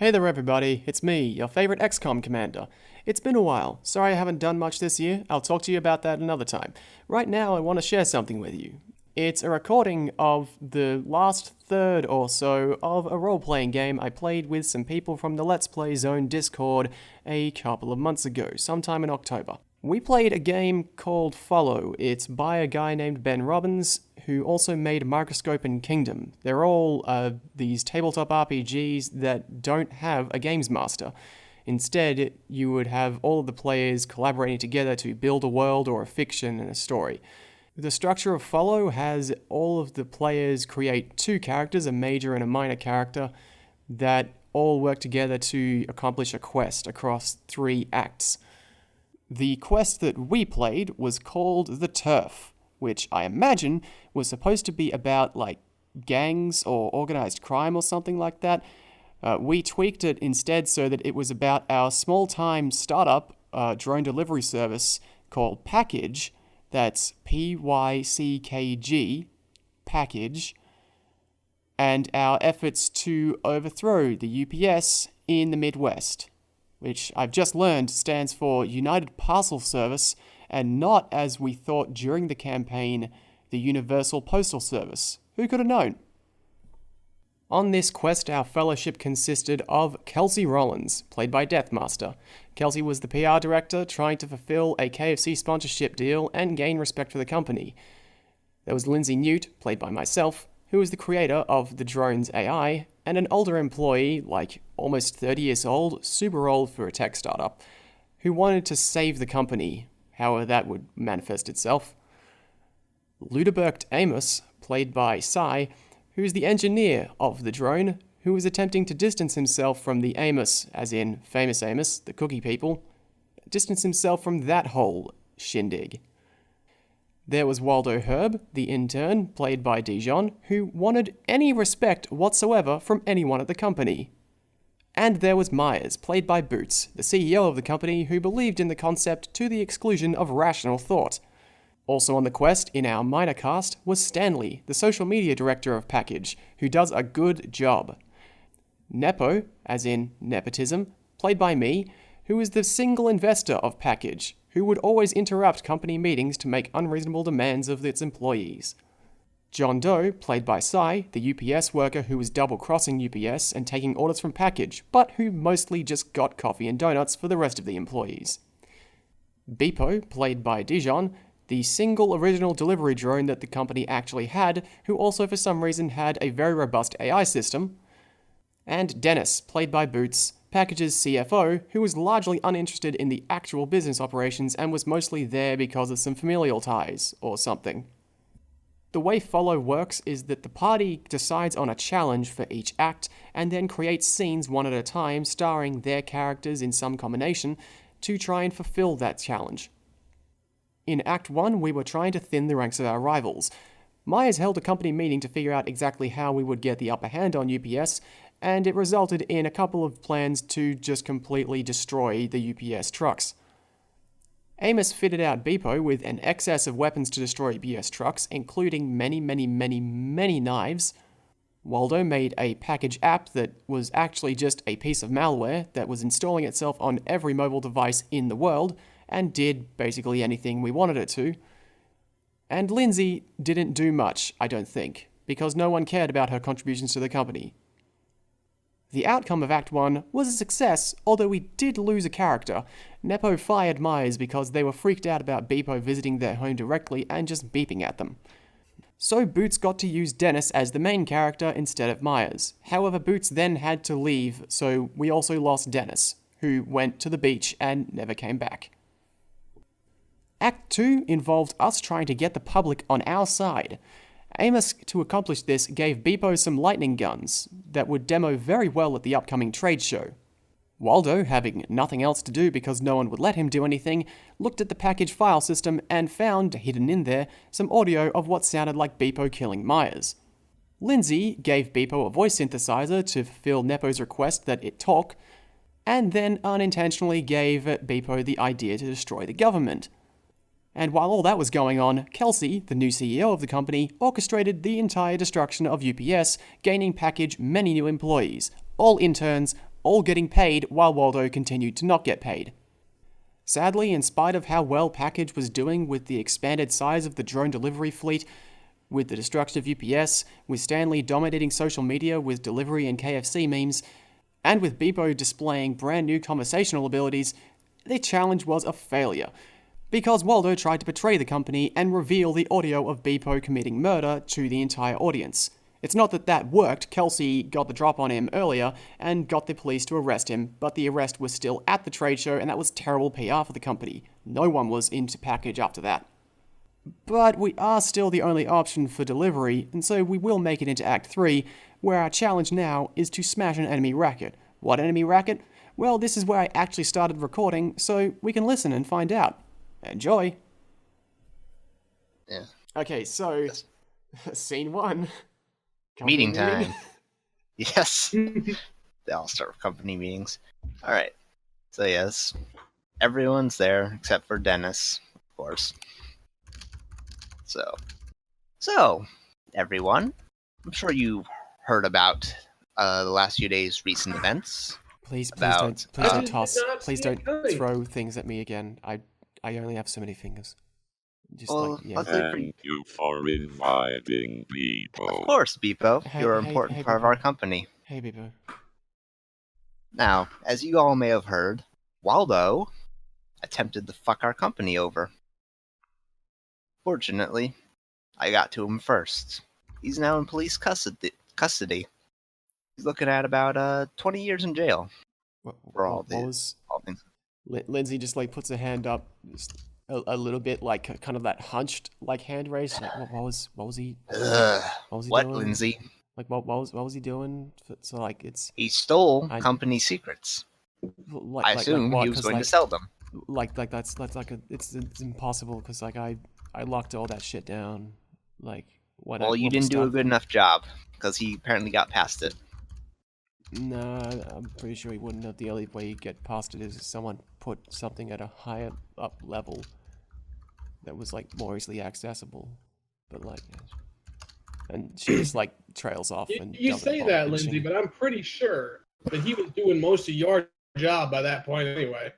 Hey there everybody, it's me, your favorite XCOM commander. It's been a while, sorry I haven't done much this year, I'll talk to you about that another time. Right now I want to share something with you. It's a recording of the last third or so of a role-playing game I played with some people from the Let's Play Zone Discord a couple of months ago, sometime in October. We played a game called Follow. It's by a guy named Ben Robbins, who also made Microscope and Kingdom. They're all these tabletop RPGs that don't have a games master. Instead, you would have all of the players collaborating together to build a world or a fiction and a story. The structure of Follow has all of the players create two characters, a major and a minor character, that all work together to accomplish a quest across 3 acts. The quest that we played was called The Turf, which I imagine was supposed to be about, gangs or organized crime or something like that. We tweaked it instead so that it was about our small-time startup drone delivery service called Package. That's PYCKG, Package, and our efforts to overthrow the UPS in the Midwest, which I've just learned stands for United Parcel Service, and not, as we thought during the campaign, the Universal Postal Service. Who could have known? On this quest, our fellowship consisted of Kelsey Rollins, played by Deathmaster. Kelsey was the PR director trying to fulfill a KFC sponsorship deal and gain respect for the company. There was Lindsay Newt, played by myself, who was the creator of the drone's AI, and an older employee, almost 30 years old, super old for a tech startup, who wanted to save the company, however that would manifest itself. Leudoberct Amos, played by Sigh, who is the engineer of the drone, who was attempting to distance himself from the Amos, as in famous Amos, the cookie people, distance himself from that whole shindig. There was Waldo Herb, the intern, played by Dijon, who wanted any respect whatsoever from anyone at the company. And there was Myers, played by Boots, the CEO of the company who believed in the concept to the exclusion of rational thought. Also on the quest, in our minor cast, was Stanley, the social media director of Package, who does a good job. Nepo, as in nepotism, played by me, who is the single investor of Package, who would always interrupt company meetings to make unreasonable demands of its employees. John Doe, played by Sigh, the UPS worker who was double-crossing UPS and taking orders from Package, but who mostly just got coffee and donuts for the rest of the employees. Beepo, played by Dijon, the single original delivery drone that the company actually had, who also for some reason had a very robust AI system. And Dennis, played by Boots, Package's CFO, who was largely uninterested in the actual business operations and was mostly there because of some familial ties, or something. The way Follow works is that the party decides on a challenge for each act, and then creates scenes one at a time starring their characters in some combination to try and fulfill that challenge. In Act 1, we were trying to thin the ranks of our rivals. Myers held a company meeting to figure out exactly how we would get the upper hand on UPS, and it resulted in a couple of plans to just completely destroy the UPS trucks. Amos fitted out Beepo with an excess of weapons to destroy UPS trucks, including many knives. Waldo made a package app that was actually just a piece of malware that was installing itself on every mobile device in the world, and did basically anything we wanted it to. And Lindsay didn't do much, I don't think, because no one cared about her contributions to the company. The outcome of Act 1 was a success, although we did lose a character. Nepo fired Myers because they were freaked out about Beepo visiting their home directly and just beeping at them. So Boots got to use Dennis as the main character instead of Myers. However, Boots then had to leave, so we also lost Dennis, who went to the beach and never came back. Act 2 involved us trying to get the public on our side. Amos, to accomplish this, gave Beepo some lightning guns that would demo very well at the upcoming trade show. Waldo, having nothing else to do because no one would let him do anything, looked at the package file system and found, hidden in there, some audio of what sounded like Beepo killing Myers. Lindsay gave Beepo a voice synthesizer to fulfill Nepo's request that it talk, and then unintentionally gave Beepo the idea to destroy the government. And while all that was going on, Kelsey, the new CEO of the company, orchestrated the entire destruction of UPS, gaining Package many new employees, all interns, all getting paid while Waldo continued to not get paid. Sadly, in spite of how well Package was doing with the expanded size of the drone delivery fleet, with the destruction of UPS, with Stanley dominating social media with delivery and KFC memes, and with Beepo displaying brand new conversational abilities, the challenge was a failure, because Waldo tried to betray the company and reveal the audio of Beepo committing murder to the entire audience. It's not that that worked. Kelsey got the drop on him earlier and got the police to arrest him, but the arrest was still at the trade show, and that was terrible PR for the company. No one was into Package after that. But we are still the only option for delivery, and so we will make it into Act 3, where our challenge now is to smash an enemy Racket. What enemy Racket? Well, this is where I actually started recording, so we can listen and find out. Enjoy! Yeah. Okay, so, scene 1. Meeting time. Yes. They all start with company meetings. Alright. So yes, everyone's there except for Dennis, of course. So, everyone, I'm sure you heard about the last few days' recent events. Please about, don't throw things at me again. I only have so many fingers. Just Thank you for inviting Beepo. Of course, Beepo. You're an important part of our company. Hey, Beepo. Now, as you all may have heard, Waldo attempted to fuck our company over. Fortunately, I got to him first. He's now in police custody. He's looking at about 20 years in jail. Lindsay just puts her hand up, just a little bit kind of that hunched hand raised. What was he? What doing? Lindsay? What was he doing? He stole company secrets. I assume he was going to sell them. It's impossible because I locked all that shit down. You didn't do a good enough job because he apparently got past it. Nah, I'm pretty sure he wouldn't have. The only way you get past it is if someone put something at a higher up level that was more easily accessible. But and she just trails off. You say that, Lindsay, but I'm pretty sure that he was doing most of your job by that point anyway.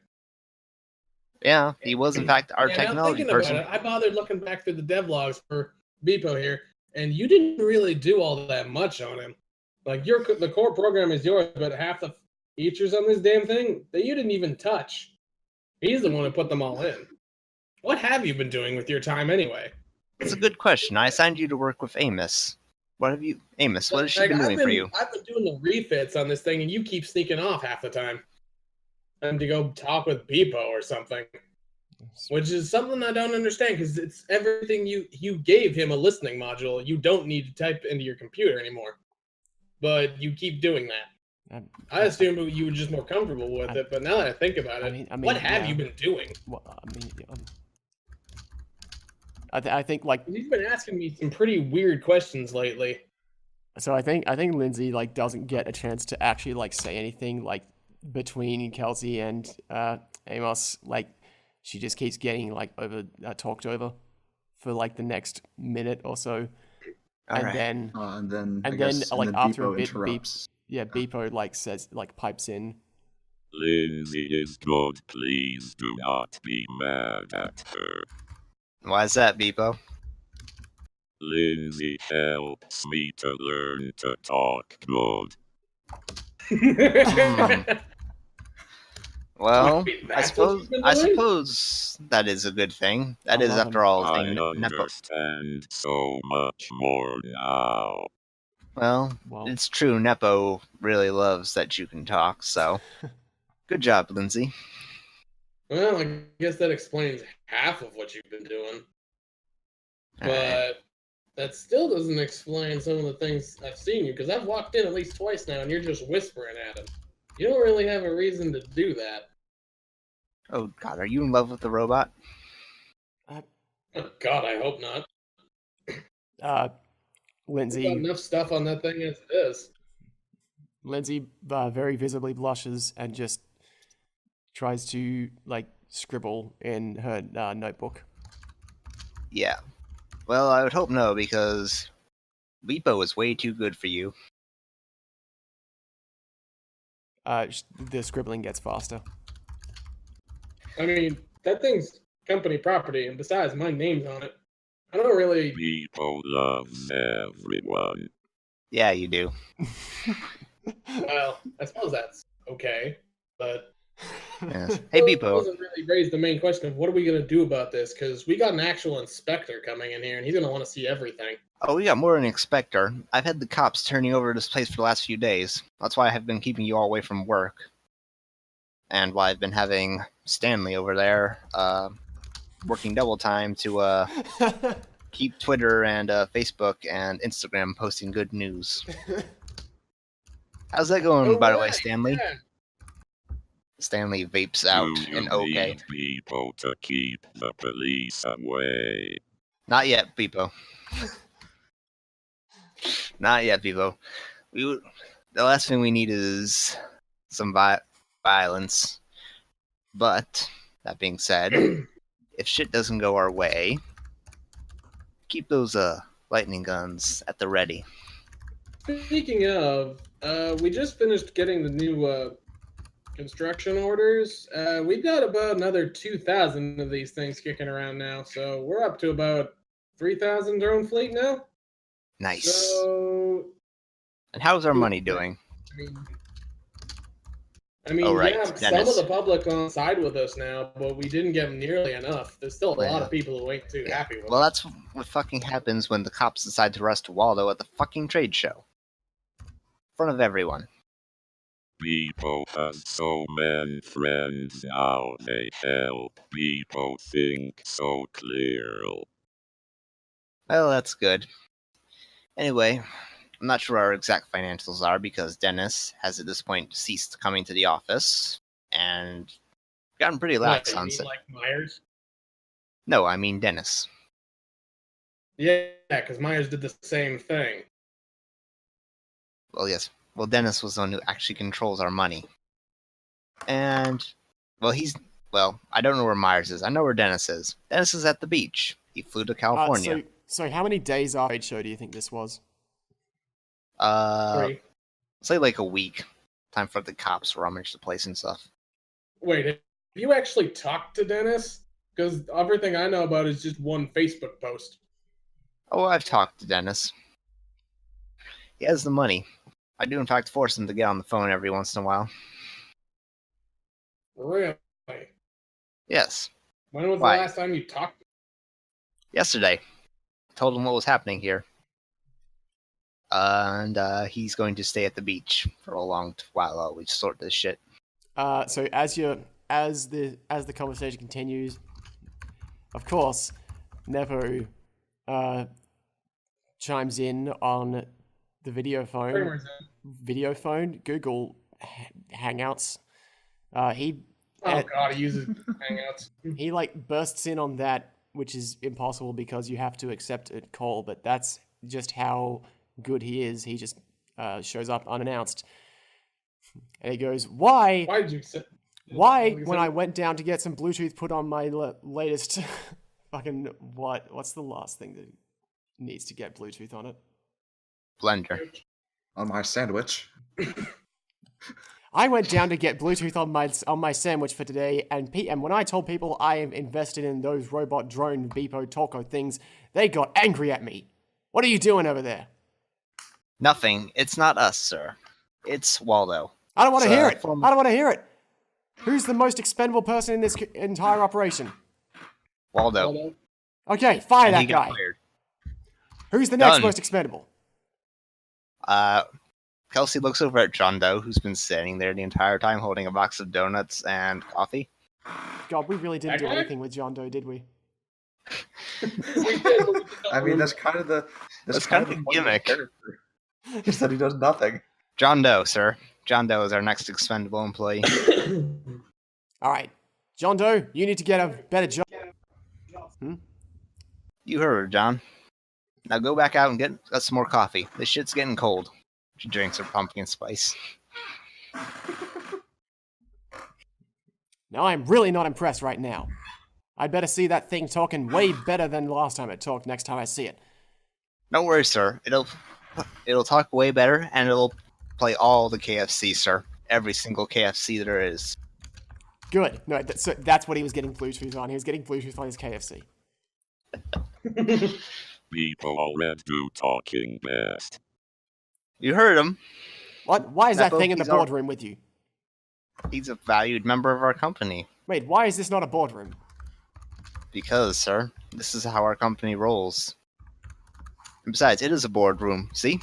Yeah, he was in fact our technology person. I bothered looking back through the devlogs for Beepo here, and you didn't really do all that much on him. The core program is yours, but half the features on this damn thing that you didn't even touch. He's the one who put them all in. What have you been doing with your time anyway? It's a good question. I assigned you to work with Amos. Amos, what has she been doing for you? I've been doing the refits on this thing, and you keep sneaking off half the time. And to go talk with Beepo or something. Which is something I don't understand, because it's everything you gave him a listening module. You don't need to type into your computer anymore. But you keep doing that. I assumed you were just more comfortable with it, but now that I think about it, what have you been doing? Well, I think you've been asking me some pretty weird questions lately. So I think Lindsay doesn't get a chance to actually say anything between Kelsey and Amos. She just keeps getting talked over for the next minute or so. And then after a bit, Beepo says pipes in. Lindsay is good. Please do not be mad at her. Why is that, Beepo? Lindsay helps me to learn to talk good. Well, I suppose that is a good thing. That is, after all, I understand so much more now. Well, it's true. Nepo really loves that you can talk, so good job, Lindsay. Well, I guess that explains half of what you've been doing. But that still doesn't explain some of the things I've seen you, because I've walked in at least twice now, and you're just whispering at him. You don't really have a reason to do that. Oh, God, are you in love with the robot? Oh, God, I hope not. Lindsay... There's got enough stuff on that thing as it is. Lindsay very visibly blushes and just tries to, scribble in her notebook. Yeah. Well, I would hope no, because Beepo is way too good for you. the scribbling gets faster. I mean, that thing's company property, and besides, my name's on it. I don't really. People loves everyone. Yeah, you do. Well, I suppose that's okay, but. Yes. Hey, It Beepo. doesn't really raise the main question of what are we going to do about this, because we got an actual inspector coming in here, and he's going to want to see everything. Oh, we got more than an inspector. I've had the cops turning over this place for the last few days. That's why I have been keeping you all away from work. And why I've been having Stanley over there, working double time to keep Twitter and Facebook and Instagram posting good news. How's that going, by the way, Alright, Stanley? yeah. Stanley vapes out Do you and okay. need people to keep the police away? Not yet, Beepo. Not yet, Beepo. The last thing we need is some violence. But, that being said, if shit doesn't go our way, keep those lightning guns at the ready. Speaking of, we just finished getting the new construction orders. We've got about another 2,000 of these things kicking around now, so we're up to about 3,000 drone fleet now. Nice. So, And how's our money doing? I mean, Oh, right, yeah, some Dennis. of the public on side with us now, but we didn't get nearly enough. There's still a lot of people who ain't too happy with Well, us. that's what fucking happens when the cops decide to arrest Waldo at the fucking trade show. In front of everyone. People have so many friends now they help people think so clear. Well, that's good. Anyway, I'm not sure our exact financials are because Dennis has at this point ceased coming to the office and gotten pretty lax What, on you mean like Myers? No, I mean Dennis. Yeah, because Myers did the same thing. Well, yes. Well, Dennis was the one who actually controls our money. And, well, I don't know where Myers is. I know where Dennis is. Dennis is at the beach. He flew to California. So how many days after the trade show do you think this was? 3. Say like a week. Time for the cops to rummage the place and stuff. Wait, have you actually talked to Dennis? Because everything I know about is just one Facebook post. Oh, I've talked to Dennis. He has the money. I do, in fact, force him to get on the phone every once in a while. Really? Yes. When was Why? the last time you talked? Yesterday. I told him what was happening here. And he's going to stay at the beach for a long while while we sort this shit. So as the conversation continues, of course, Nepo chimes in on the video phone. Google Hangouts. He uses Hangouts. he like bursts in on that, which is impossible because you have to accept a call. But that's just how good he is. He just shows up unannounced, and he goes, "Why? Why did you say? Why? When I went down to get some Bluetooth put on my latest fucking what's the last thing that needs to get Bluetooth on it? Blender. On my sandwich. I went down to get Bluetooth on my sandwich for today, and when I told people I am invested in those robot drone Beepo Talko things, they got angry at me. What are you doing over there? Nothing. It's not us, sir. It's Waldo. I don't want to hear it. from- I don't want to hear it. Who's the most expendable person in this entire operation? Waldo. Okay, fire And that he got guy. fired. Who's the next Done. most expendable? Kelsey looks over at John Doe, who's been standing there the entire time holding a box of donuts and coffee. God, we really didn't do Okay. anything with John Doe, did we? We did, but we I mean, that's kind of the That's kind of the point of gimmick. character. Is that he does nothing. John Doe, sir. John Doe is our next expendable employee. All right, John Doe, you need to get a better job. You heard her, John. Now go back out and get us some more coffee. This shit's getting cold. She drinks her pumpkin spice. Now I'm really not impressed right now. I'd better see that thing talking way better than last time it talked next time I see it. Don't worry, sir. It'll talk way better, and it'll play all the KFC, sir. every single KFC there is. Good. No, so that's what he was getting Bluetooth on. He was getting Bluetooth on his KFC. People already do talking best. You heard him. What? Why is that Nepo, thing in the he's our- boardroom with you? He's a valued member of our company. Wait, why is this not a boardroom? Because, sir, this is how our company rolls. And besides, it is a boardroom. See?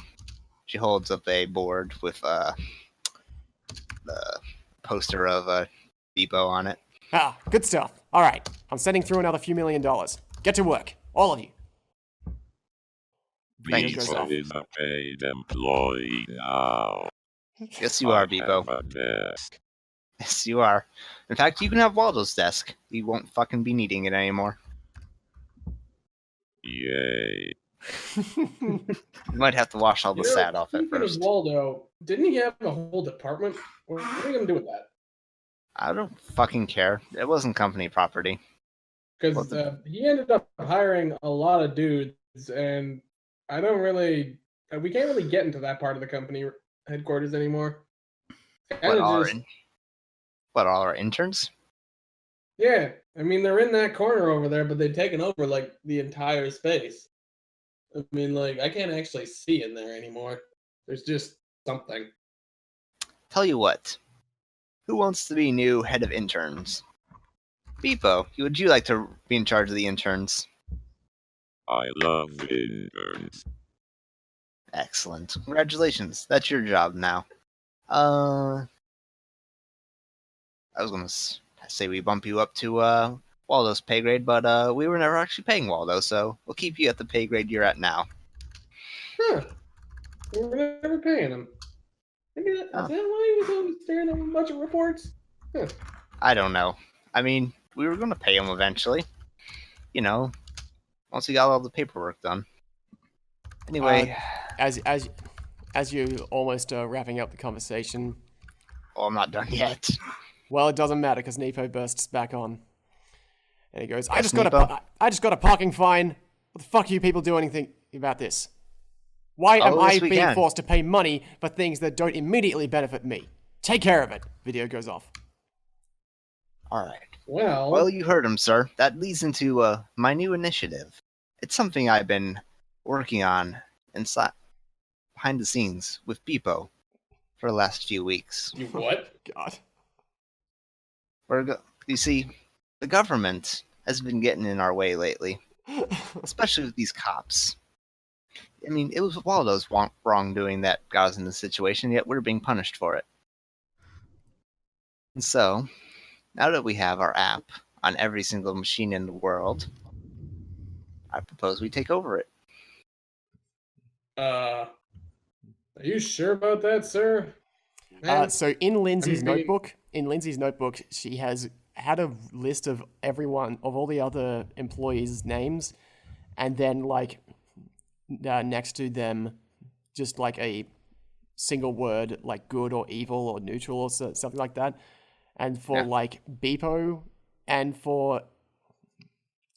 She holds up a board with the poster of Depot on it. Ah, good stuff. All right, I'm sending through another few $1 million. Get to work, all of you. Thank you, goes sir. off. Beepo is a paid employee now. Yes, you are, I Depot. have a desk. Yes, you are. In fact, you can have Waldo's desk. He won't fucking be needing it anymore. Yay. You might have to wash all the sand off at Speaking of first. Waldo, didn't he have a whole department? What are you gonna do with that? I don't fucking care. It wasn't company property. Because he ended up hiring a lot of dudes, and I don't really. We can't really get into that part of the company headquarters anymore. What, all our interns? Yeah, I mean they're in that corner over there, but they've taken over like the entire space. I mean, like I can't actually see in there anymore. There's just something. Tell you what. Who wants to be new head of interns? Beepo, would you like to be in charge of the interns? I love interns. Excellent. Congratulations. That's your job now. I was going to say we bump you up to Waldo's pay grade, but we were never actually paying Waldo, so we'll keep you at the pay grade you're at now. Huh. We were never paying him. Maybe is that why he was always staring at a bunch of reports? Huh. I don't know. I mean, we were going to pay him eventually. You know, once we got all the paperwork done. Anyway. As you're almost wrapping up the conversation. Oh, I'm not done yet. Well, it doesn't matter because Nepo bursts back on, and he goes, "I Yes, just got a parking fine. What the fuck are you people doing anything about this? Why am I yes, we being can. forced to pay money for things that don't immediately benefit me? Take care of it." Video goes off. All right. Well, You heard him, sir. That leads into my new initiative. It's something I've been working on inside, behind the scenes with Beepo for the last few weeks. you what? God. You see, the government has been getting in our way lately, especially with these cops. I mean, it was Waldo's wrongdoing that got us in this situation, yet we're being punished for it. And so, now that we have our app on every single machine in the world, I propose we take over it. Are you sure about that, sir? Man, So in Lindsay's I mean- notebook, she has had a list of all the other employees' names, and then like next to them, just like a single word like good or evil or neutral or something like that. And for like Beepo and for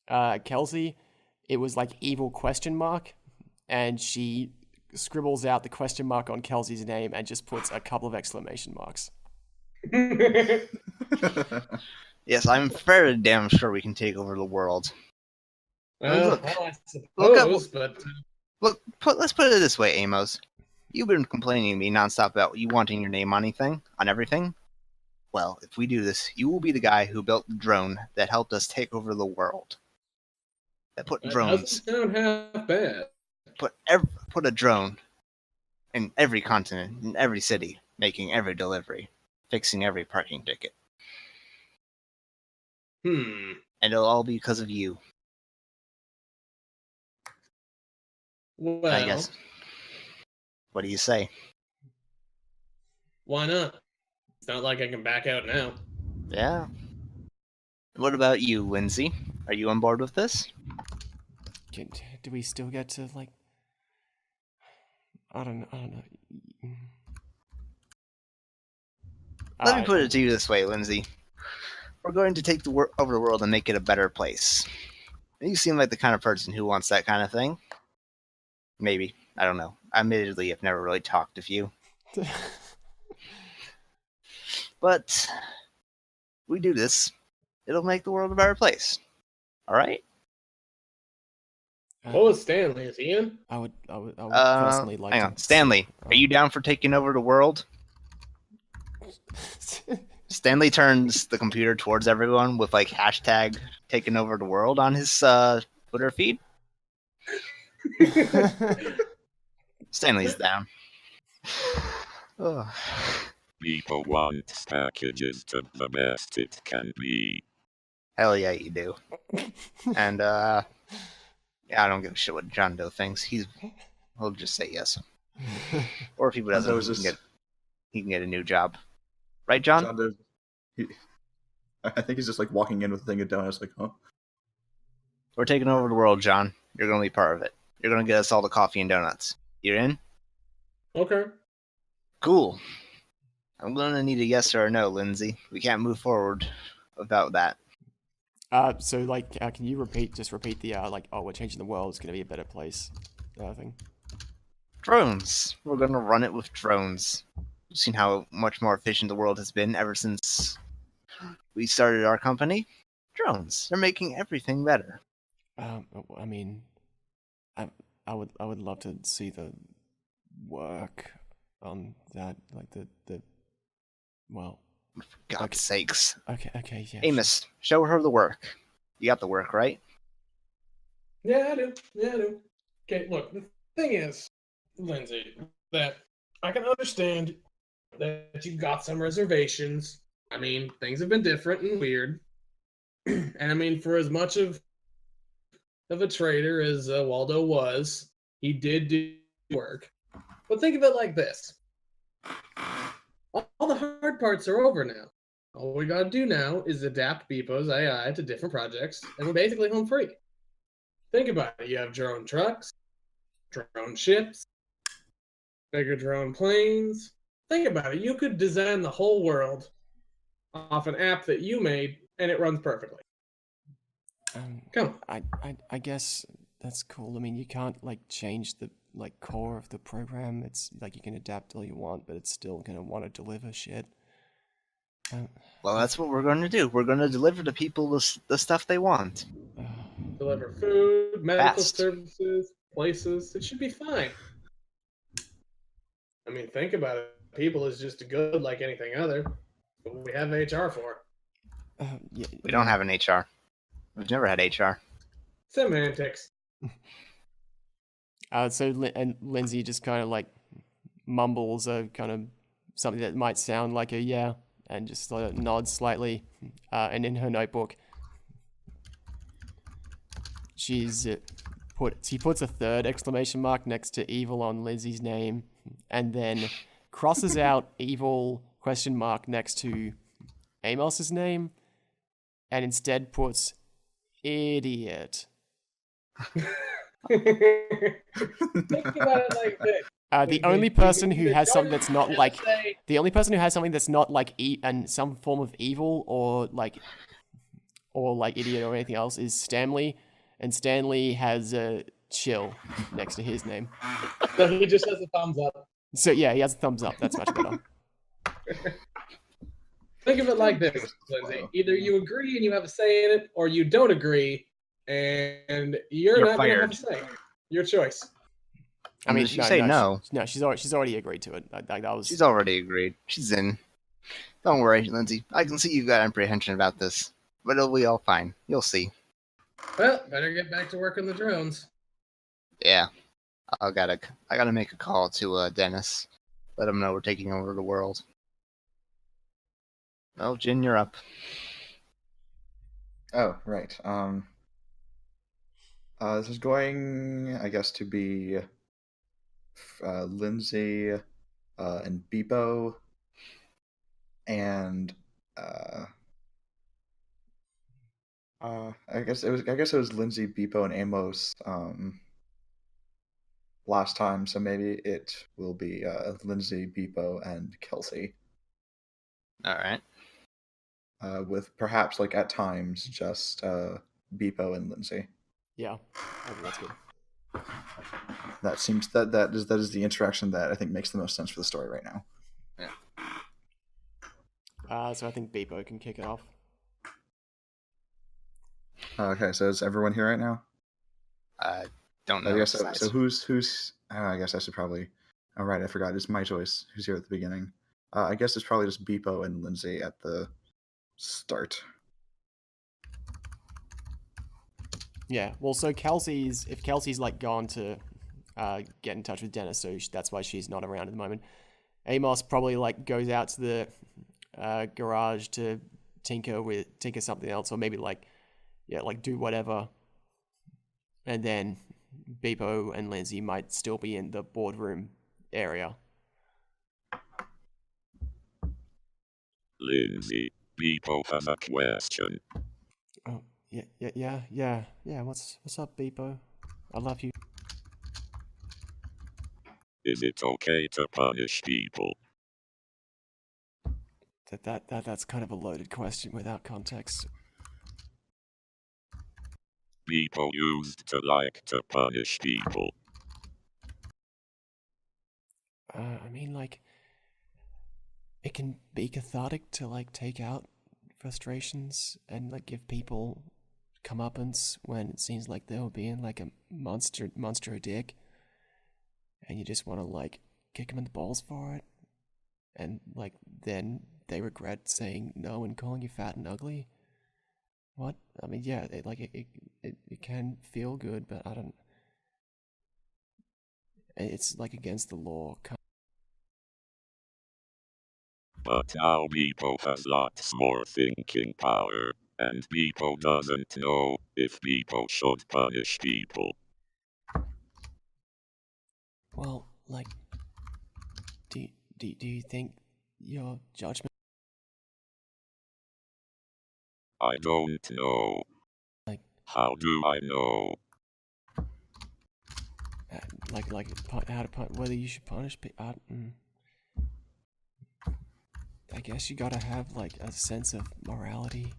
Kelsey, it was like evil question mark, and she scribbles out the question mark on Kelsey's name and just puts a couple of exclamation marks. Yes, I'm fairly damn sure we can take over the world. well, look. I suppose, but Let's put it this way, Amos. You've been complaining to me nonstop about you wanting your name on everything. Well, if we do this, you will be the guy who built the drone that helped us take over the world. That put that drones, doesn't sound half bad. put a drone in every continent, in every city, making every delivery, fixing every parking ticket. And it'll all be because of you. Well, I guess. What do you say? why not? It's not like I can back out now. Yeah. What about you, Lindsay? Are you on board with this? Do we still get to like? I don't know. Let me put it to you this way, Lindsay. We're going to take over the world and make it a better place. You seem like the kind of person who wants that kind of thing. Maybe. I don't know. Admittedly, I've never really talked to you. But we do this, it'll make the world a better place. All right? What was Stanley? Is he in? I would personally like hang to on. Stanley, are you down for taking over the world? Stanley turns the computer towards everyone with like hashtag taking over the world on his Twitter feed. Stanley's down. Ugh. People want packages to the best it can be. Hell yeah, you do. And yeah, I don't give a shit what John Doe thinks. He'll just say yes. Or if he doesn't, he can get a new job. Right, John? John Doe, I think he's just like walking in with a thing of donuts, like, huh? We're taking over the world, John. You're going to be part of it. You're going to get us all the coffee and donuts. You're in? Okay. Cool. I'm going to need a yes or a no, Lindsay. We can't move forward without that. So like, can you repeat the like, oh, we're changing the world. It's gonna be a better place. Thing. Drones. We're going to run it with drones. You've seen how much more efficient the world has been ever since we started our company. Drones. They're making everything better. I mean, I would love to see the work on that, like the well. For God's sakes. Okay, yeah. Amos, show her the work. You got the work, right? Yeah, I do. Okay, look, the thing is, Lindsay, that I can understand that you've got some reservations. I mean, things have been different and weird. And I mean, for as much of a traitor as Waldo was, he did do work. But think of it like this. All the hard parts are over now. All we gotta do now is adapt Beepo's AI to different projects, and we're basically home free. Think about it. You have drone trucks, drone ships, bigger drone planes. Think about it. You could design the whole world off an app that you made, and it runs perfectly. Come on. I guess that's cool. I mean, you can't like change the like core of the program. It's like you can adapt all you want, but it's still gonna want to deliver shit. Well, that's what we're going to do. We're going to deliver to people the stuff they want. Deliver food, medical Fast. services, places. It should be fine. I mean, think about it. People is just good like anything other. But we have HR for. Yeah, We don't have an HR. We've never had HR. Semantics. And Lindsay just kind of like mumbles a kind of something that might sound like a yeah, and just nods slightly. And in her notebook, she puts a third exclamation mark next to evil on Lindsay's name, and then crosses out evil question mark next to Amos's name, and instead puts idiot. Think about it like this. The only person who has something that's not like and some form of evil or like idiot or anything else is Stanley, and Stanley has a chill next to his name. So he just has a thumbs up. So yeah, he has a thumbs up. That's much better. Think of it like this, Lindsay. Either you agree and you have a say in it, or you don't agree and you're not going to have a say. Your choice. I mean, she say no. No, she's already agreed to it. She's already agreed. She's in. Don't worry, Lindsay. I can see you've got apprehension about this, but it'll be all fine. You'll see. Well, better get back to working the drones. Yeah, I gotta make a call to Dennis. Let him know we're taking over the world. Well, Jin, you're up. Oh, right. This is going, I guess, to be Lindsay and Beepo, and I guess it was Lindsay, Beepo, and Amos last time, so maybe it will be Lindsay, Beepo, and Kelsey. All right. With perhaps like at times just Beepo and Lindsay. Yeah, I think that's good. That seems that is the interaction that I think makes the most sense for the story right now. Yeah. So I think Beepo can kick it off. Okay, so is everyone here right now? Don't know. I guess so. Size. So who's? I guess I should probably. All right, I forgot. It's my choice. Who's here at the beginning? I guess it's probably just Beepo and Lindsay at the start. Yeah. Well, so if Kelsey's like gone to get in touch with Dennis, so that's why she's not around at the moment. Amos probably like goes out to the garage to tinker something else, or maybe like do whatever. And then Beepo and Lindsay might still be in the boardroom area. Lindsay, Beepo has a question. Oh, yeah. What's up, Beepo? I love you. Is it okay to punish people? That's kind of a loaded question without context. People used to like to punish people. I mean, like, it can be cathartic to like take out frustrations and like give people comeuppance when it seems like they're being like a monster dick, and you just want to like kick them in the balls for it, and like then they regret saying no and calling you fat and ugly. What? I mean, yeah, it can feel good, but I don't. It's like against the law. But now Beepo has lots more thinking power, and Beepo doesn't know if Beepo should punish people. Well, like, do you think your judgment? I don't know. Like, how do I know? How to whether you should punish people? I guess you gotta have like a sense of morality,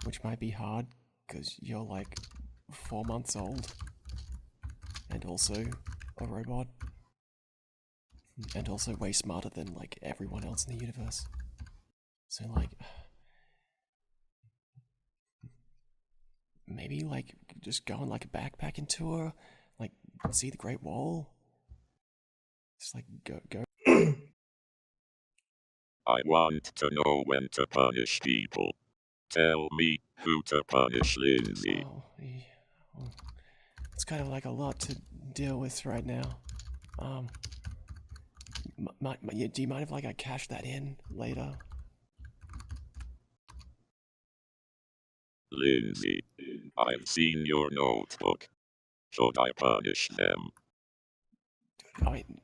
which might be hard because you're like 4 months old, and also a robot, and also way smarter than like everyone else in the universe. So like, maybe like just go on like a backpacking tour, like see the Great Wall. Just like go. I want to know when to punish people. Tell me who to punish, Lindsay. It's kind of like a lot to deal with right now. Do you mind if like I cash that in later? Lindsay, I've seen your notebook. Should I punish them? I mean,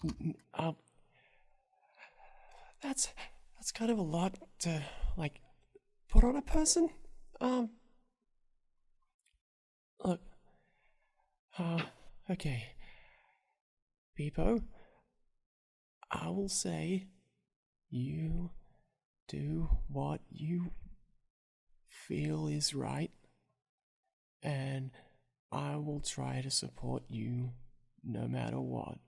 that's kind of a lot to like put on a person. Look, okay, Beepo, I will say you do what you feel is right, and I will try to support you no matter what,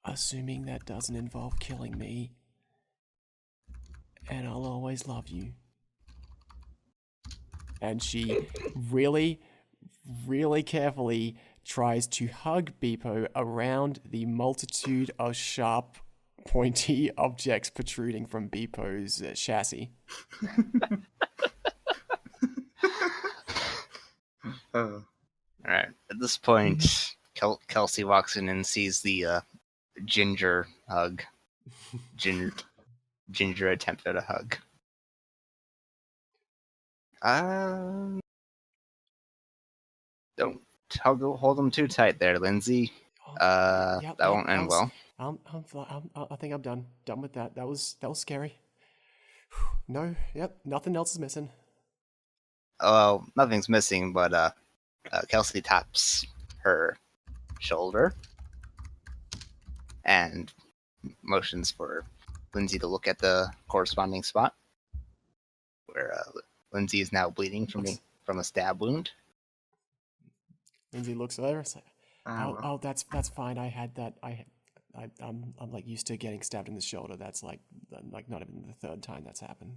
assuming that doesn't involve killing me, and I'll always love you. And she really, really carefully tries to hug Beepo around the multitude of sharp, pointy objects protruding from Beepo's chassis. Alright, at this point, Kelsey walks in and sees the ginger hug. Ginger attempted a hug. Don't hold them too tight there, Lindsay. That won't end well. I think I'm done. Done with that. That was scary. No, nothing else is missing. Well, nothing's missing, but Kelsey taps her shoulder and motions for Lindsay to look at the corresponding spot where Lindsay is now bleeding from a stab wound. Lindsay looks over and says, "Oh, that's fine. I had that. I'm like used to getting stabbed in the shoulder. That's like not even the third time that's happened.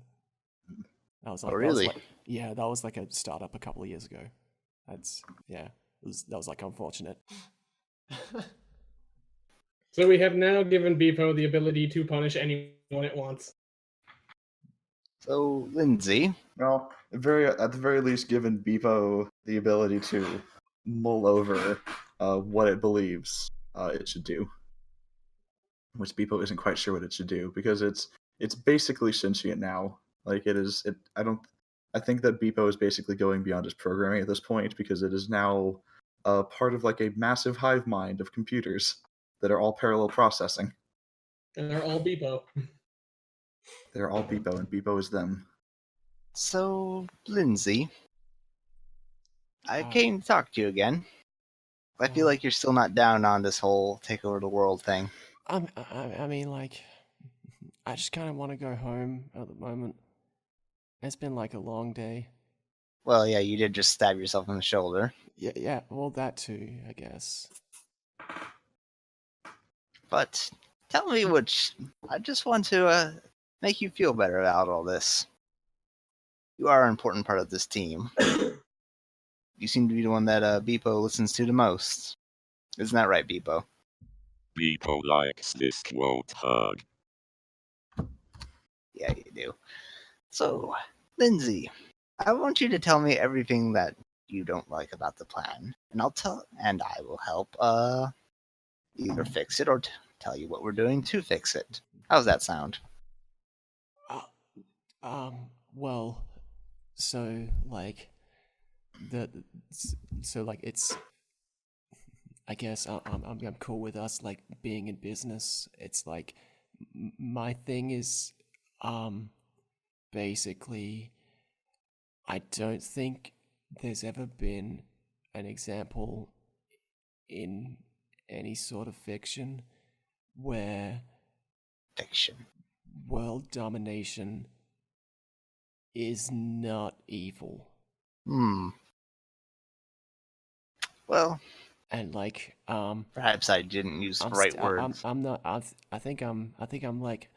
I was like, Oh, really? That was like a startup a couple of years ago. That was like unfortunate. So we have now given Beepo the ability to punish anyone it wants. So, Lindsay, Well, at the very least, given Beepo the ability to mull over what it believes it should do, which Beepo isn't quite sure what it should do because it's basically sentient now. Like it is. I think that Beepo is basically going beyond its programming at this point because it is now part of like a massive hive mind of computers that are all parallel processing. And they're all Beepo. They're all Beepo, and Beepo is them. So, Lindsay, I came to talk to you again. I feel like you're still not down on this whole take over the world thing. I mean, like, I just kind of want to go home at the moment. It's been like a long day. Well, yeah, you did just stab yourself in the shoulder. Yeah, well, that too, I guess. But tell me which. I just want to make you feel better about all this. You are an important part of this team. You seem to be the one that Beepo listens to the most. Isn't that right, Beepo? Beepo likes this quote hug. Yeah, you do. So, Lindsay, I want you to tell me everything that you don't like about the plan, and I will help either fix it or tell you what we're doing to fix it. How's that sound? Well, so like it's. I guess I'm cool with us like being in business. It's like my thing is basically I don't think there's ever been an example in any sort of fiction where world domination is not evil. Well, and like perhaps I didn't use the right words. I'm not. I think I'm like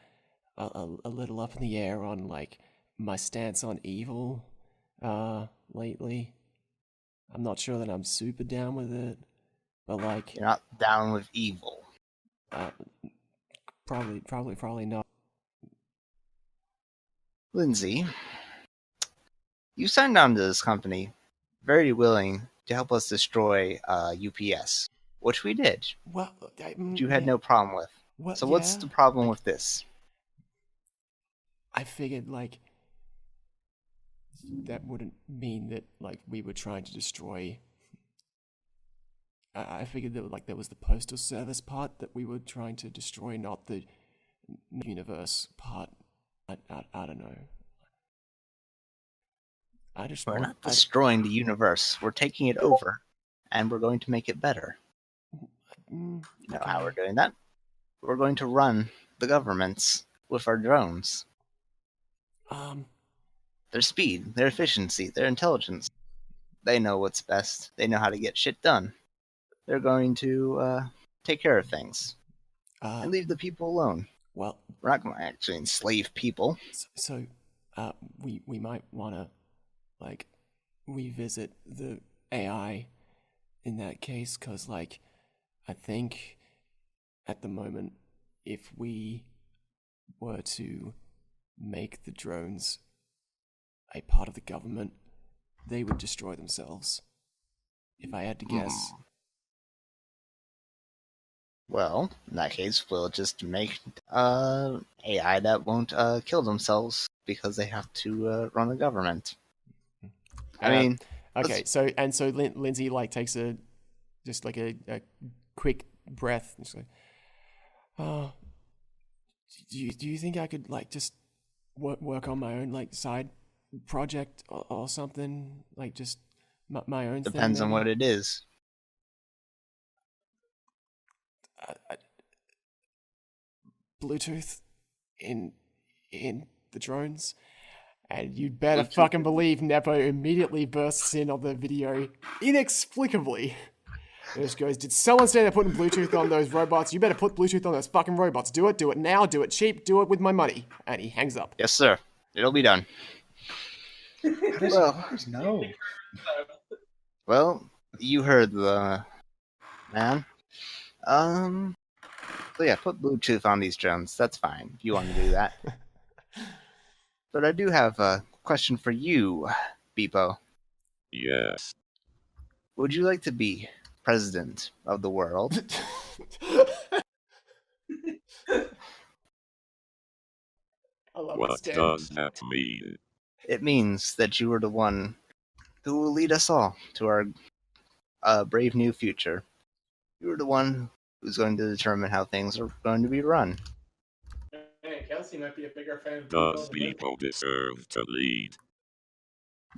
a little up in the air on like my stance on evil lately. I'm not sure that I'm super down with it, but like you're not down with evil. Probably not. Lindsay, you signed on to this company, very willing to help us destroy UPS, which we did. Well, you had no problem with. Well, so what's the problem with this? I figured like that wouldn't mean that like we were trying to destroy. I figured that like there was the postal service part that we were trying to destroy, not the universe part. I don't know. We're not destroying the universe. We're taking it over, and we're going to make it better. You know how we're doing that? We're going to run the governments with our drones. Their speed, their efficiency, their intelligence. They know what's best. They know how to get shit done. They're going to take care of things and leave the people alone. Well, we're not going to actually enslave people. So, we might want to like revisit the AI in that case, because like I think at the moment, if we were to make the drones a part of the government, they would destroy themselves. If I had to guess. Well, in that case, we'll just make AI that won't kill themselves because they have to run the government. I mean, okay. So Lindsay like takes a quick breath. And she's like, "Oh, do you think I could like just work on my own like side project or something, like just my own thing?" Depends on what it is. Bluetooth in the drones, and you'd better fucking believe Nepo immediately bursts in on the video inexplicably. It just goes, did someone say they're putting Bluetooth on those robots? You better put Bluetooth on those fucking robots. Do it now, do it cheap, do it with my money. And he hangs up. Yes, sir. It'll be done. Well, No. well, you heard the man. So yeah, put Bluetooth on these drones. That's fine if you want to do that. But I do have a question for you, Beepo. Yes. Would you like to be president of the world? I love What this, Dan. does that mean? It means that you are the one who will lead us all to our brave new future. You are the one who's going to determine how things are going to be run. Man, Kelsey might be a bigger fan of Does Beepo than me. people deserve to lead?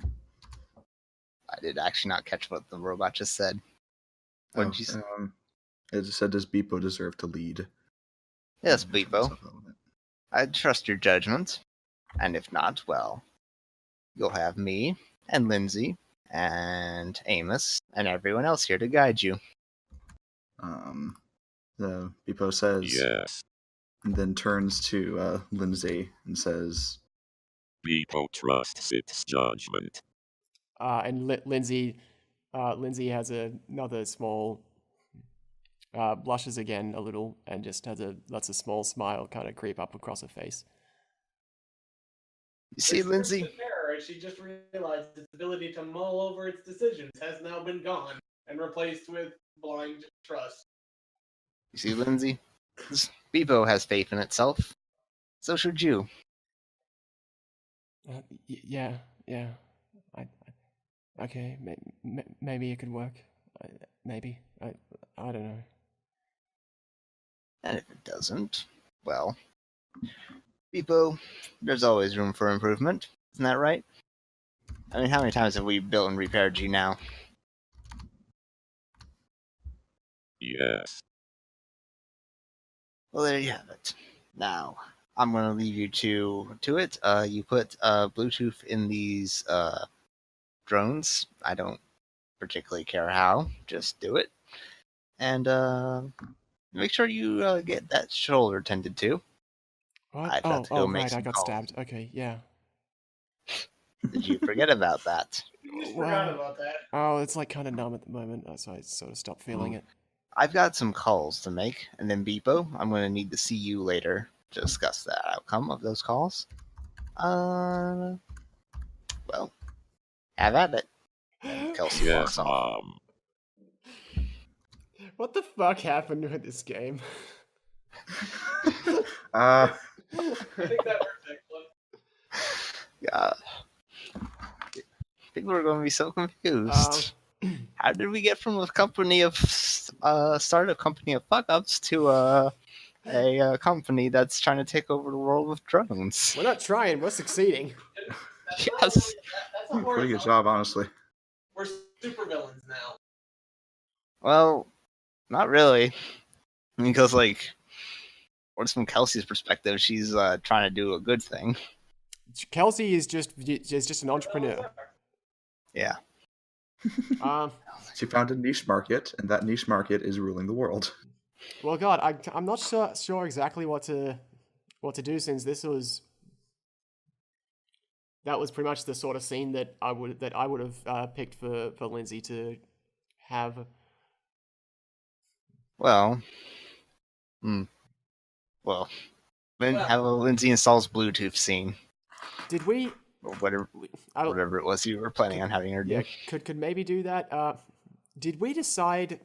I did actually not catch what the robot just said. What did you say? It just said, does Beepo deserve to lead? Yes, Beepo. I trust your judgment. And if not, well, you'll have me and Lindsay and Amos and everyone else here to guide you. The Beepo says, Yes. and then turns to Lindsay and says, People trusts its judgment. And Lindsay has another small, blushes again a little, and just lets a small smile kind of creep up across her face. You see, Lindsay? Terror, she just realized its ability to mull over its decisions has now been gone and replaced with blind trust. You see, Lindsay? This Beepo has faith in itself. So should you. Yeah. Okay, maybe it could work. Maybe. I don't know. And if it doesn't, well, Beepo, there's always room for improvement. Isn't that right? I mean, how many times have we built and repaired you now? Yes. Well, there you have it. Now, I'm going to leave you to it. You put Bluetooth in these drones. I don't particularly care how. Just do it. And make sure you get that shoulder tended to. What? I've got to go make right, I some got calls. stabbed. Okay, yeah. Did you forget about that? You just forgot about that. Oh, it's like kind of numb at the moment, so I sort of stopped feeling it. I've got some calls to make, and then Beepo, I'm going to need to see you later to discuss the outcome of those calls. Well, have at it. And Kelsey Yes, walks off. Mom. What the fuck happened with this game? I think that works excellent. Yeah. People are going to be so confused. How did we get from a company of startup company of fuck-ups to a company that's trying to take over the world with drones? We're not trying, we're succeeding. Yes. That's a pretty good job, honestly. We're supervillains now. Well, not really. Because, like, what's from Kelsey's perspective, she's trying to do a good thing. Kelsey is just an entrepreneur. Yeah. She found a niche market, and that niche market is ruling the world. Well, God, I'm not sure exactly what to do, since that was pretty much the sort of scene that I would have picked for Lindsay to have. Well, have a Lindsay installs Bluetooth scene. Did we? Or whatever it was you were planning on having her do. Yeah, could maybe do that. Did we decide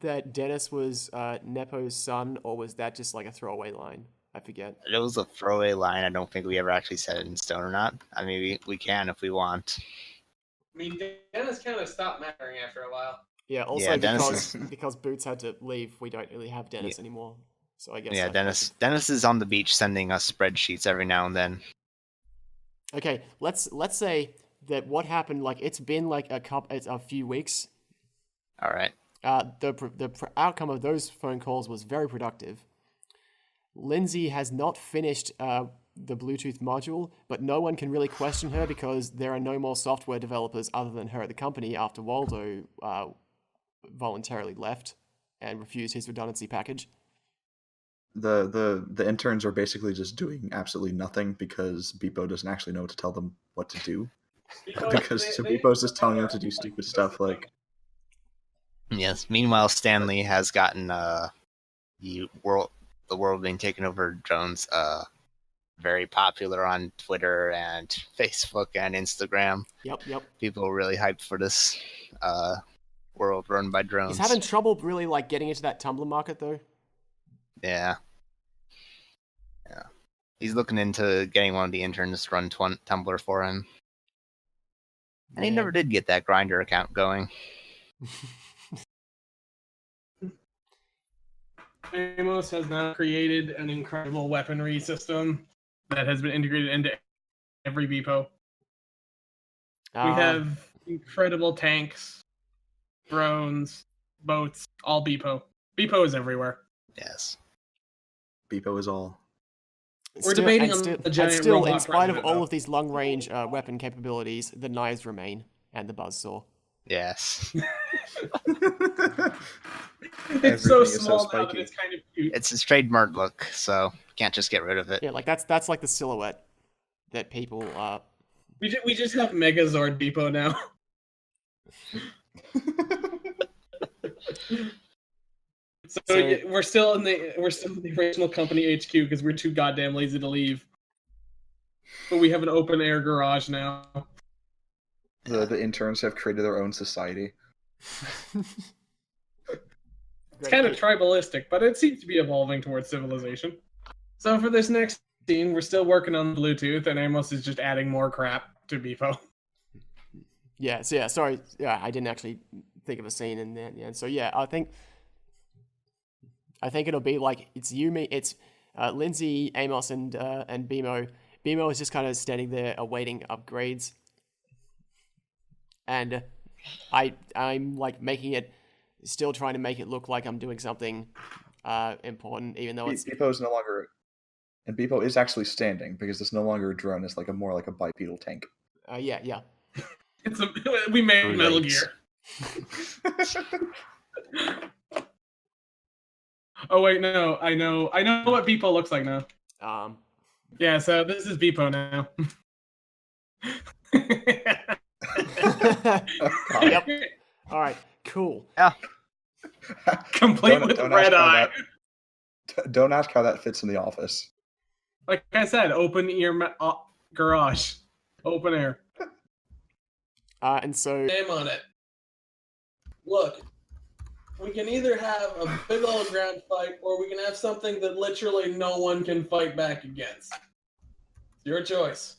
that Dennis was Nepo's son, or was that just like a throwaway line? I forget. It was a throwaway line. I don't think we ever actually set it in stone or not. I mean, we can if we want. I mean, Dennis kind of stopped mattering after a while. Yeah, also yeah, because Boots had to leave, we don't really have Dennis anymore. So I guess. Yeah, Dennis is on the beach sending us spreadsheets every now and then. Okay, let's say that what happened. Like, it's been like a few weeks. All right. The outcome of those phone calls was very productive. Lindsay has not finished the Bluetooth module, but no one can really question her because there are no more software developers other than her at the company after Waldo voluntarily left and refused his redundancy package. The interns are basically just doing absolutely nothing because Beepo doesn't actually know what to tell them what to do. Because Beepo's just telling them to do stupid stuff like. Yes. Meanwhile, Stanley has gotten the world being taken over drones very popular on Twitter and Facebook and Instagram. Yep. People are really hyped for this world run by drones. He's having trouble really like getting into that Tumblr market though. Yeah. He's looking into getting one of the interns to run Tumblr for him. And he never did get that Grindr account going. Amos has now created an incredible weaponry system that has been integrated into every Beepo. We have incredible tanks, drones, boats, all Beepo. Beepo is everywhere. Yes. Beepo is all. We're debating on the giant robot in spite of president, all though. of these long-range weapon capabilities, the knives remain, and the buzzsaw. Yes. It's so Everything is so small now that spiky. it's kind of cute. It's his trademark look, so can't just get rid of it. Yeah, like that's like the silhouette that people. We just have Megazord Beepo now. So we're still in the original company HQ because we're too goddamn lazy to leave. But we have an open air garage now. The interns have created their own society. It's kind of tribalistic, but it seems to be evolving towards civilization. So for this next scene, we're still working on Bluetooth, and Amos is just adding more crap to Beepo. Yeah. So yeah, sorry. Yeah, I didn't actually think of a scene in there. Yeah. So yeah, I think it'll be like it's Lindsay, Amos, and Bimo. Bimo is just kind of standing there awaiting upgrades, and I'm like still trying to make it look like I'm doing something important, even though it's Beepo is no longer, and Beepo is actually standing because it's no longer a drone. It's like more like a bipedal tank. Yeah. We made Metal Gear. Oh wait, no, I know what Beepo looks like now. Yeah, so this is Beepo now. Yep. All right. Cool. Yeah. Complete with red eye. Don't ask how that fits in the office. Like I said, open ear garage, open air. And so Name on it. Look, we can either have a big old ground fight, or we can have something that literally no one can fight back against. It's your choice.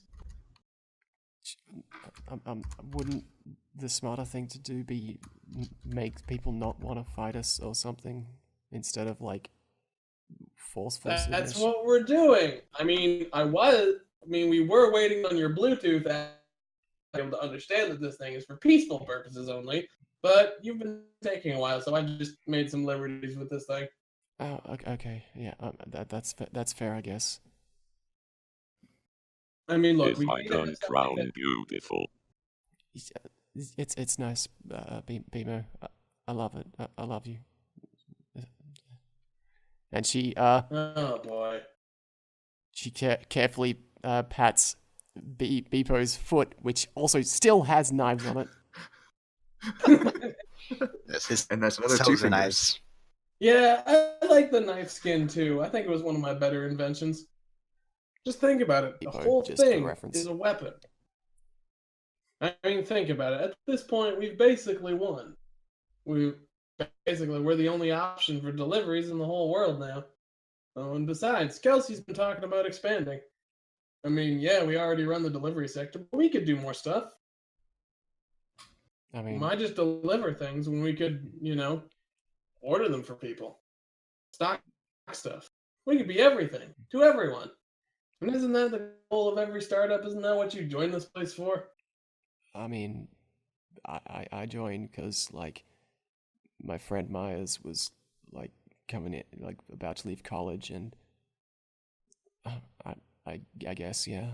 wouldn't the smarter thing to do be make people not want to fight us or something instead of like forceful? That's what we're doing. I mean, we were waiting on your Bluetooth app to be able to understand that this thing is for peaceful purposes only. But you've been taking a while, so I just made some liberties with this thing. Oh, okay, yeah, that's fair, I guess. I mean, look, Is my gun crown beautiful? It's nice, Bimo. I love it. I love you. And she oh boy. She carefully pats Beepo's foot, which also still has knives on it. And that's another two fingers. Knives. Yeah, I like the knife skin too. I think it was one of my better inventions. Just think about it. The whole thing is a weapon. I mean, think about it. At this point, we've basically won. We're the only option for deliveries in the whole world now. Oh, and besides, Kelsey's been talking about expanding. I mean, yeah, we already run the delivery sector, but we could do more stuff. I mean, why just deliver things when we could, order them for people? Stock stuff. We could be everything to everyone. And isn't that the goal of every startup? Isn't that what you joined this place for? I mean, I joined because, like, my friend Myers was, like, coming in, like, about to leave college, and I guess, yeah,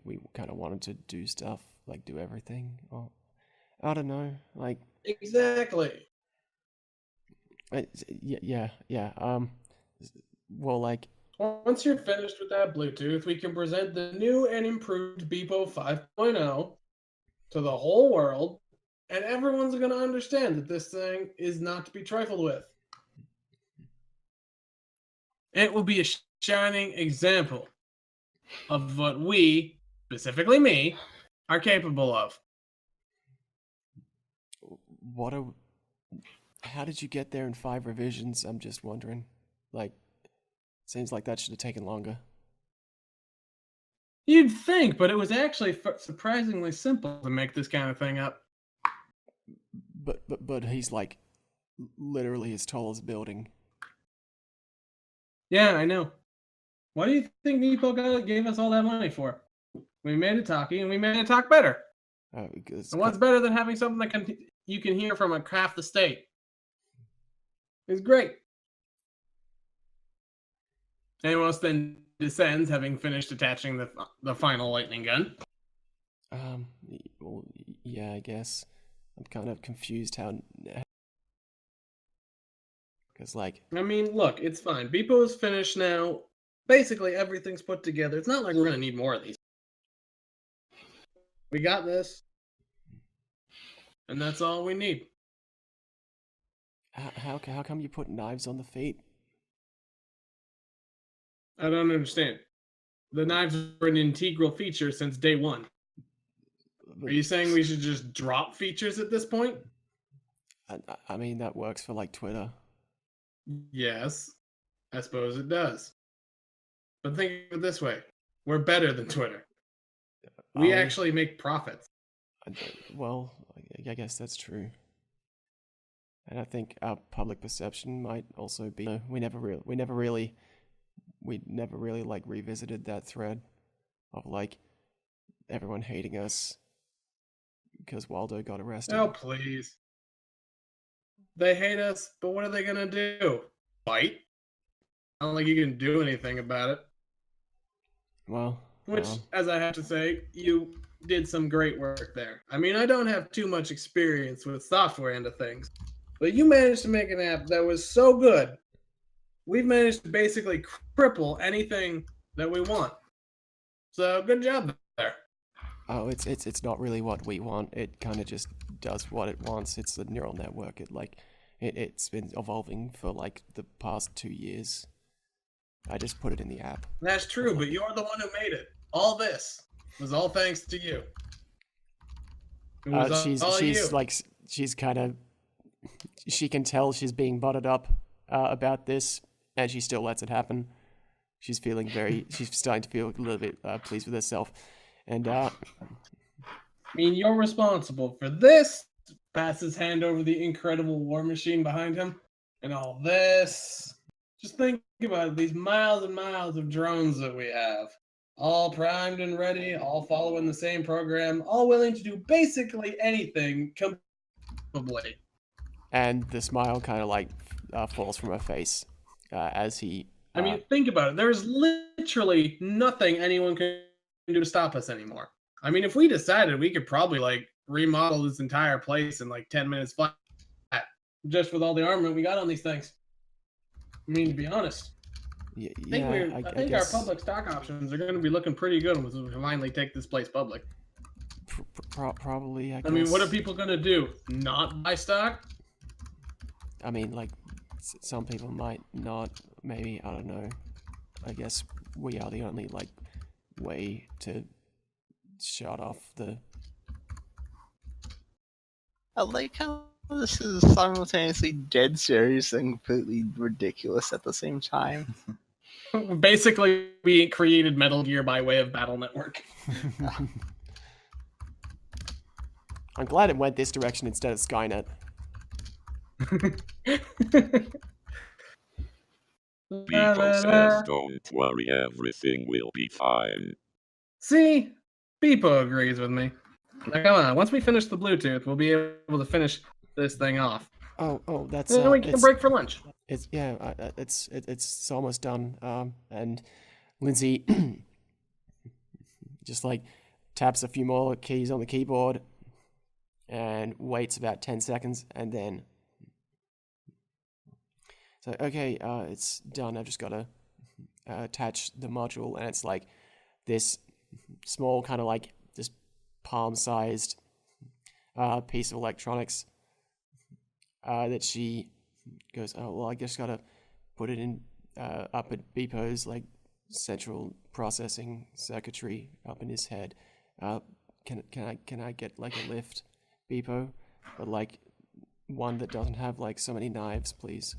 we kind of wanted to do stuff, like, do everything. Or, I don't know, like... Exactly. Yeah. Well, like, Once you're finished with that Bluetooth, we can present the new and improved Beepo 5.0 to the whole world, and everyone's going to understand that this thing is not to be trifled with. It will be a shining example of what we, specifically me, are capable of. How did you get there in 5 revisions? I'm just wondering. Like, seems like that should have taken longer. You'd think, but it was actually surprisingly simple to make this kind of thing up. But he's like literally as tall as a building. Yeah, I know. What do you think Nepo gave us all that money for? We made it talky, and we made it talk better. And what's better than having something that you can hear from half the state? It's great. Amos then descends, having finished attaching the final lightning gun. Well, yeah, I guess. I'm kind of confused how... Because, like... I mean, look, it's fine. Beepo is finished now. Basically, everything's put together. It's not like we're going to need more of these. We got this. And that's all we need. How come you put knives on the feet? I don't understand. The knives were an integral feature since day one. Are you saying we should just drop features at this point? I mean, that works for, like, Twitter. Yes, I suppose it does. But think of it this way. We're better than Twitter. We actually make profits. Well, I guess that's true. And I think our public perception might also be... We never really like revisited that thread of like everyone hating us because Waldo got arrested. Oh, please. They hate us, but what are they going to do? Fight? I don't think you can do anything about it. Well... Which, as I have to say, you did some great work there. I mean, I don't have too much experience with software end of things, but you managed to make an app that was so good. We've managed to basically cripple anything that we want. So, good job there. Oh, it's not really what we want. It kind of just does what it wants. It's a neural network. It's been evolving for like the past 2 years. I just put it in the app. That's true, but you're the one who made it. All this was all thanks to you. She's kind of, she can tell she's being buttered up about this, and she still lets it happen. She's starting to feel a little bit pleased with herself. And, I mean, you're responsible for this. Pass his hand over the incredible war machine behind him. And all this. Just think about it, these miles and miles of drones that we have. All primed and ready, all following the same program, all willing to do basically anything comfortably. And the smile kind of like falls from her face as he... I mean, think about it. There's literally nothing anyone can do to stop us anymore. I mean, if we decided, we could probably like remodel this entire place in like 10 minutes flat, just with all the armament we got on these things. I mean, to be honest. I think our public stock options are going to be looking pretty good once we finally take this place public. Probably, I guess. I mean, what are people going to do? Not buy stock? I mean, like, some people might not. Maybe, I don't know. I guess we are the only, like, way to shut off the... I like how this is simultaneously dead serious and completely ridiculous at the same time. Basically, we created Metal Gear by way of Battle Network. I'm glad it went this direction instead of Skynet. Beepo says, don't worry, everything will be fine. See? Beepo agrees with me. Now, come on, once we finish the Bluetooth, we'll be able to finish this thing off. Oh, that's... Then we can break for lunch. It's almost done. And Lindsay just like taps a few more keys on the keyboard and waits about 10 seconds and then So, okay, it's done. I've just got to attach the module, and it's like this small kind of like just palm-sized piece of electronics that she goes, oh, well, I just got to put it in up at Beepo's like central processing circuitry up in his head. Can I get like a lift, Beepo? But like one that doesn't have like so many knives, please.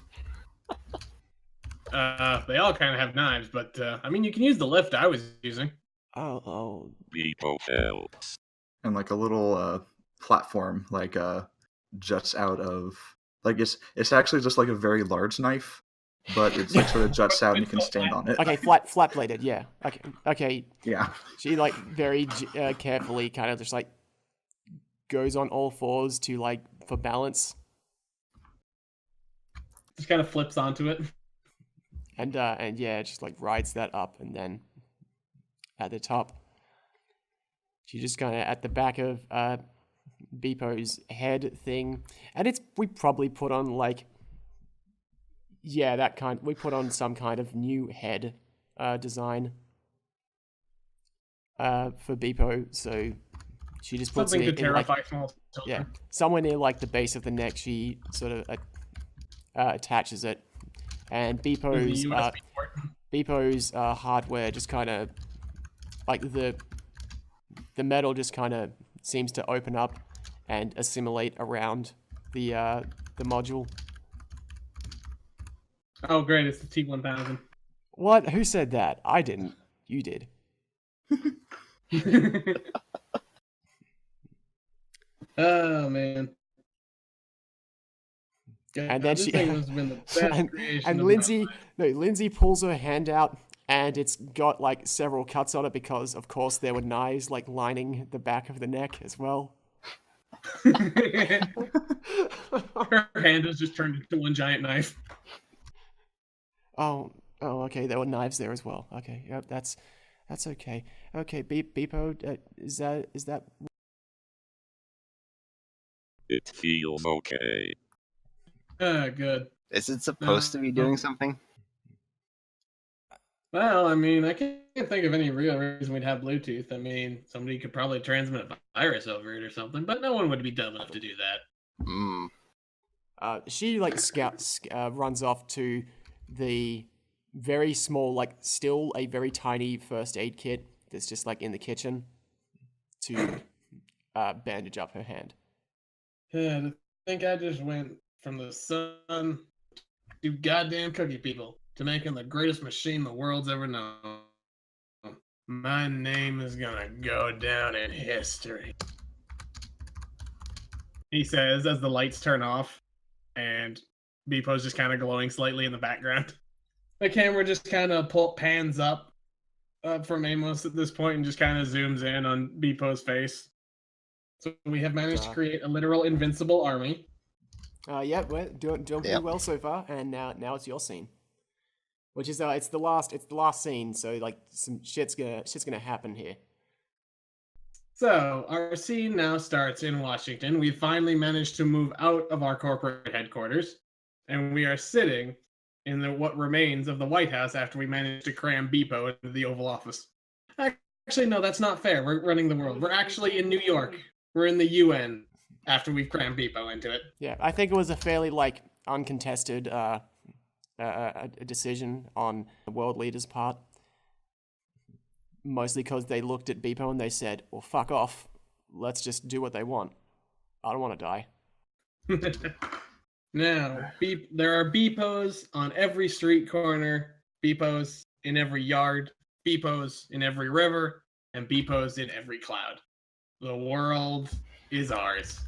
They all kind of have knives, but I mean, you can use the lift I was using. Oh. Beepo helps. And like a little platform like juts out of, like, it's actually just like a very large knife, but it's like sort of juts out and you can stand on it. Okay, flat bladed, yeah. Okay. Yeah. She like very carefully kind of just like goes on all fours to like for balance. Just kind of flips onto it. And yeah, just like rides that up, and then at the top, she just kind of at the back of Beepo's head thing, and we probably put on like, yeah, we put on some kind of new head design for Beepo, so she just puts something it to in, terrify like, small children. yeah, somewhere near like the base of the neck. She sort of attaches it, and Beepo's hardware just kind of like the metal just kind of seems to open up and assimilate around the module. Oh, great! It's the T1000. What? Who said that? I didn't. You did. Oh man! God, And then this she thing has been the best creation and of Lindsay pulls her hand out, and it's got like several cuts on it because, of course, there were knives like lining the back of the neck as well. Her hand has just turned into one giant knife. Oh, okay. There were knives there as well. Okay, yep, that's okay. Okay, Beepo, is that? It feels okay. Good. Is it supposed to be doing something? Well, I mean, I can't think of any real reason we'd have Bluetooth. I mean, somebody could probably transmit a virus over it or something, but no one would be dumb enough to do that. Hmm. She like runs off to the very small, like still a very tiny first aid kit that's just like in the kitchen to bandage up her hand. Yeah, to think I just went from the sun to goddamn cookie people to making the greatest machine the world's ever known. My name is gonna go down in history. He says as the lights turn off and Beepo's just kind of glowing slightly in the background. The camera just kind of pans up from Amos at this point and just kind of zooms in on Beepo's face. So we have managed to create a literal invincible army. Yeah, we're doing pretty well so far, and now it's your scene, which is it's the last scene. So like some shit's gonna happen here. So our scene now starts in Washington. We finally managed to move out of our corporate headquarters, and we are sitting in what remains of the White House after we managed to cram Beepo into the Oval Office. Actually, no, that's not fair. We're running the world. We're actually in New York. We're in the UN after we've crammed Beepo into it. Yeah, I think it was a fairly like uncontested a decision on the world leaders' part. Mostly because they looked at Beepo and they said, well, fuck off. Let's just do what they want. I don't want to die. Now, there are Beepos on every street corner, Beepos in every yard, Beepos in every river, and Beepos in every cloud. The world is ours,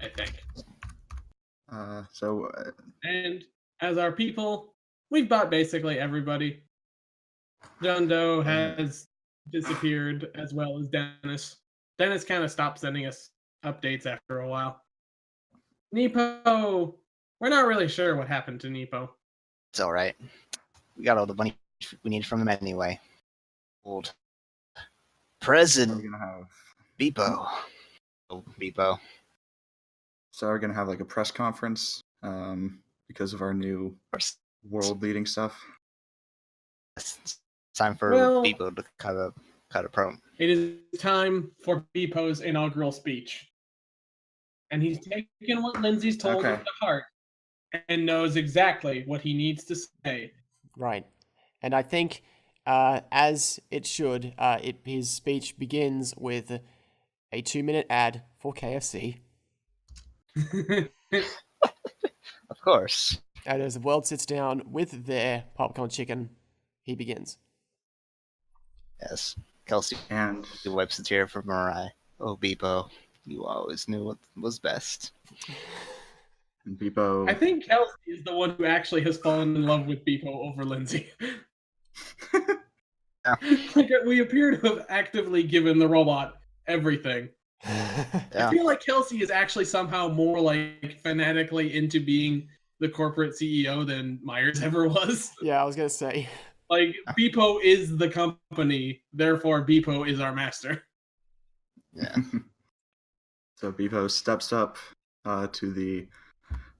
I think. And as our people, we've bought basically everybody. John Doe has disappeared, as well as Dennis. Dennis kind of stopped sending us updates after a while. Nepo, we're not really sure what happened to Nepo. It's all right. We got all the money we needed from him anyway. Old President We're gonna have Beepo. Oh, Beepo. So we're gonna have like a press conference because of our new world-leading stuff. It's time for Well- people to cut a promo. It is time for Beepo's inaugural speech. And he's taken what Lindsay's told him Okay. to heart and knows exactly what he needs to say. Right. And I think, as it should, his speech begins with a 2-minute ad for KFC. Of course. And as the world sits down with their popcorn chicken, he begins. Yes. Kelsey And wipes a tear from her eye. Oh, Beepo, you always knew what was best. Beepo. I think Kelsey is the one who actually has fallen in love with Beepo over Lindsay. Yeah. Like, we appear to have actively given the robot everything. Yeah. I feel like Kelsey is actually somehow more like fanatically into being the corporate CEO than Myers ever was. Yeah, I was going to say. Like, Beepo is the company, therefore Beepo is our master. Yeah. So Beepo steps up to the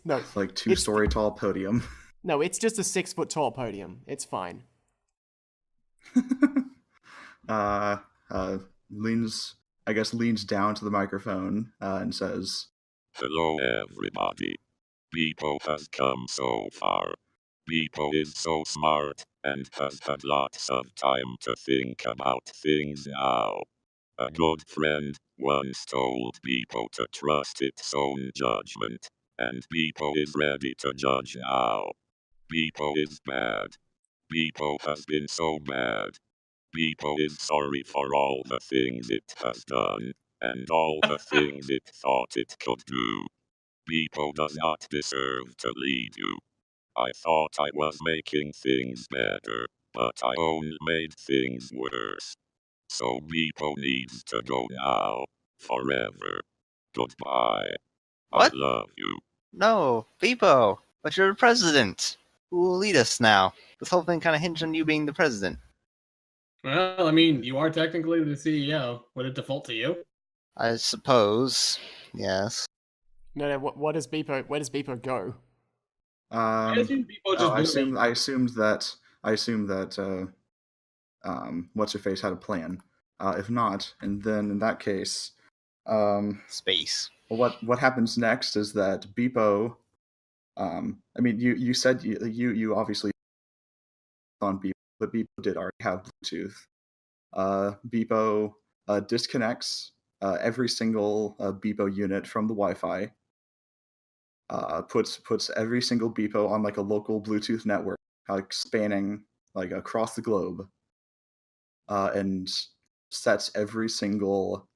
No, like 2-story tall podium. no, it's just a 6-foot tall podium. It's fine. leans down to the microphone and says, Hello everybody. Beepo has come so far. Beepo is so smart, and has had lots of time to think about things now. A good friend once told Beepo to trust its own judgment, and Beepo is ready to judge now. Beepo is bad. Beepo has been so bad. Beepo is sorry for all the things it has done, and all the things it thought it could do. Beepo does not deserve to lead you. I thought I was making things better, but I only made things worse. So Beepo needs to go now, forever. Goodbye. What? I love you. No, Beepo, but you're the president. Who will lead us now? This whole thing kind of hinged on you being the president. Well, I mean, you are technically the CEO. Would it default to you? I suppose. Yes. No, where does Beepo go? I assume Beepo just I assumed that what's her face had a plan. If not, and then in that case, Space. what happens next is that Beepo, I mean, you said you obviously on Beepo, but Beepo did already have Bluetooth. Beepo disconnects every single Beepo unit from the Wi-Fi. Puts every single Beepo on like a local Bluetooth network, like spanning like across the globe, and sets every single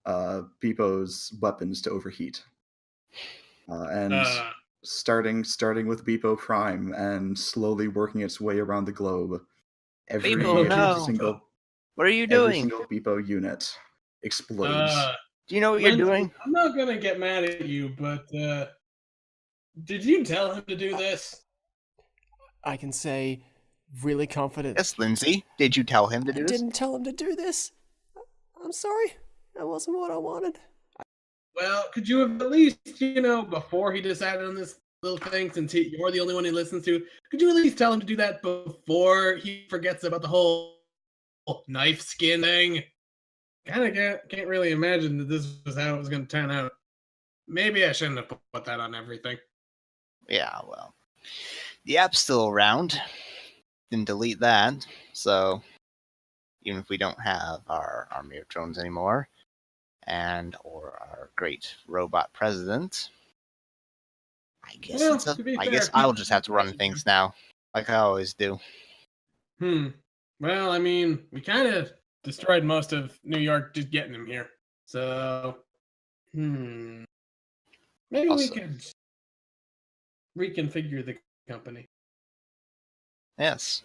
Beepo's weapons to overheat. And starting with Beepo Prime and slowly working its way around the globe, every Beepo, no. single What are you every doing? single Beepo unit explodes. Do you know what Lindsay, you're doing? I'm not gonna get mad at you, but did you tell him to do this? I can say, really confident. Yes, Lindsay. Did you tell him to I do this? didn't tell him to do this. I'm sorry. That wasn't what I wanted. Well, could you have at least, before he decided on this little thing, since you're the only one he listens to, could you at least tell him to do that before he forgets about the whole knife skin thing? Kind of can't really imagine that this was how it was going to turn out. Maybe I shouldn't have put that on everything. Yeah, well. The app's still around. Didn't delete that. So, even if we don't have our mirror drones anymore, or our great robot president, I guess Well, to be I fair, guess I'll just have to run things now, like I always do. Well, I mean, we kind of destroyed most of New York just getting him here. So, maybe we Also- could reconfigure the company. Yes.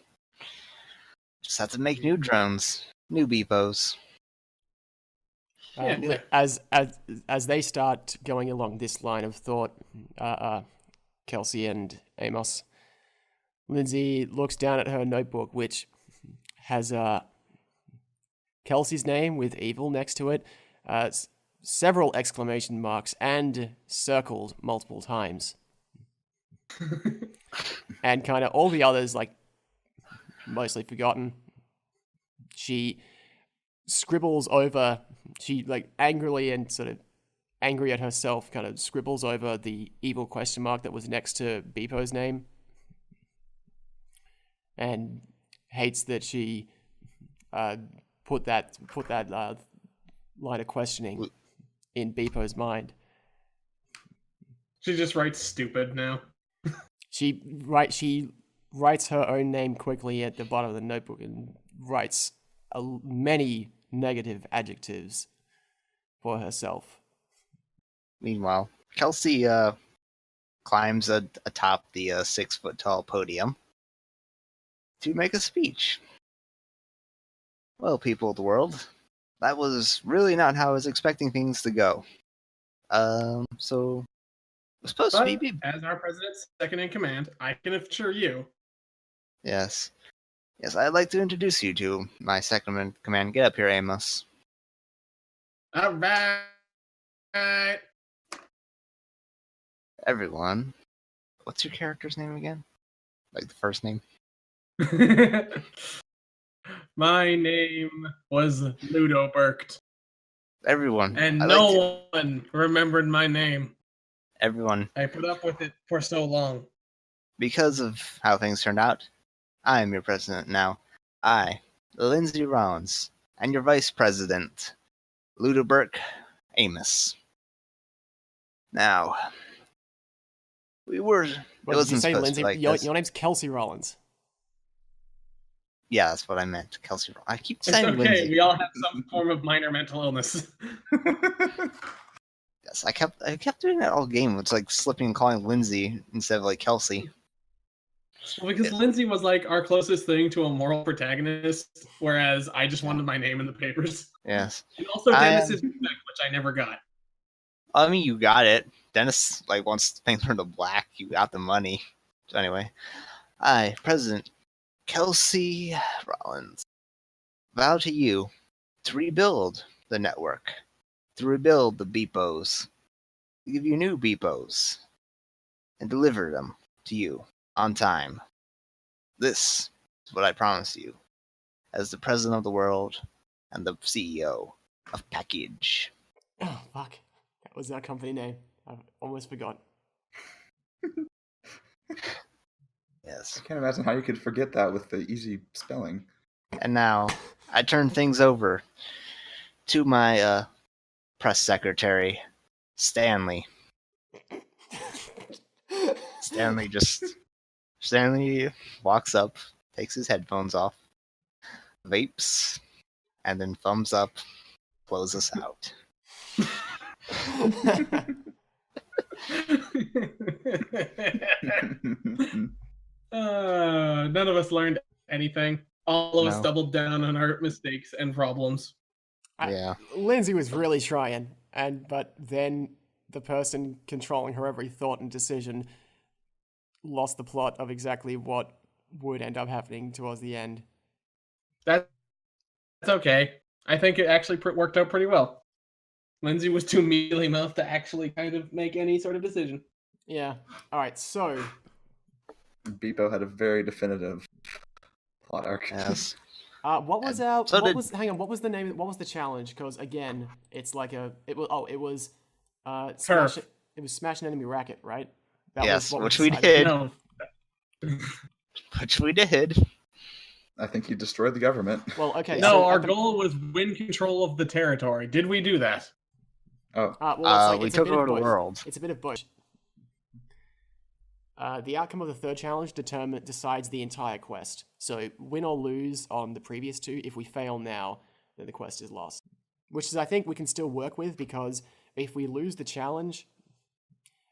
Just have to make new drones, new Beepos. Yeah. As they start going along this line of thought, Kelsey and Amos, Lindsay looks down at her notebook, which has Kelsey's name with evil next to it, several exclamation marks, and circled multiple times. And kind of all the others, like, mostly forgotten. She scribbles over, she, like, angrily and sort of angry at herself, kind of scribbles over the evil question mark that was next to Beepo's name. And hates that she put that line of questioning in Beepo's mind. She just writes stupid now. She writes her own name quickly at the bottom of the notebook and writes many negative adjectives for herself. Meanwhile, Kelsey climbs atop the 6-foot-tall podium to make a speech. Well, people of the world, that was really not how I was expecting things to go. So it was supposed to be. As our president's second in command, I can assure you. Yes, I'd like to introduce you to my second in command. Get up here, Amos. All right. Everyone, what's your character's name again? Like the first name? My name was Leudoberct. Everyone. And no one remembered my name. Everyone. I put up with it for so long. Because of how things turned out, I am your president now. I, Lindsay Rollins, and your vice president, Leudoberct Amos. Now, it wasn't say, supposed Lindsay? to be like Your this. name's Kelsey Rollins. Yeah, that's what I meant. Kelsey. I keep It's saying okay. Lindsay. We all have some form of minor mental illness. Yes, I kept doing that all game. It's like slipping and calling Lindsay instead of like Kelsey. Well, because Lindsay was like our closest thing to a moral protagonist, whereas I just wanted my name in the papers. Yes. And also Dennis's respect, which I never got. I mean, you got it. Dennis, like, once things turned to black, you got the money. So anyway, I, President Kelsey Rollins, vow to you to rebuild the network, to rebuild the Beepos, to give you new Beepos, and deliver them to you on time. This is what I promise you as the President of the world and the CEO of Package. Oh, fuck. That was our company name. I almost forgot. Yes. I can't imagine how you could forget that with the easy spelling. And now, I turn things over to my press secretary, Stanley. Stanley walks up, takes his headphones off, vapes, and then thumbs up, closes out. None of us learned anything. All of us No. doubled down on our mistakes and problems. Yeah. Lindsay was really trying, but then the person controlling her every thought and decision lost the plot of exactly what would end up happening towards the end. That's okay. I think it actually worked out pretty well. Lindsay was too mealy-mouthed to actually kind of make any sort of decision. Yeah. All right. So Beepo had a very definitive plot arc. Yes. what was our? So what was? Hang on. What was the name? What was the challenge? Because again, it's like a. It was. Oh, it was. Smash. Turf. It was Smash an Enemy Racket, right? That Yes, what which we decided. did. No. Which we did. I think you destroyed the government. Well, okay. No, so our at the- goal was win control of the territory. Did we do that? Oh, well, it's like, We it's a took bit of over the both. world. It's a bit of both. The outcome of the third challenge decides the entire quest. So win or lose on the previous two. If we fail now, then the quest is lost. Which is, I think, we can still work with, because if we lose the challenge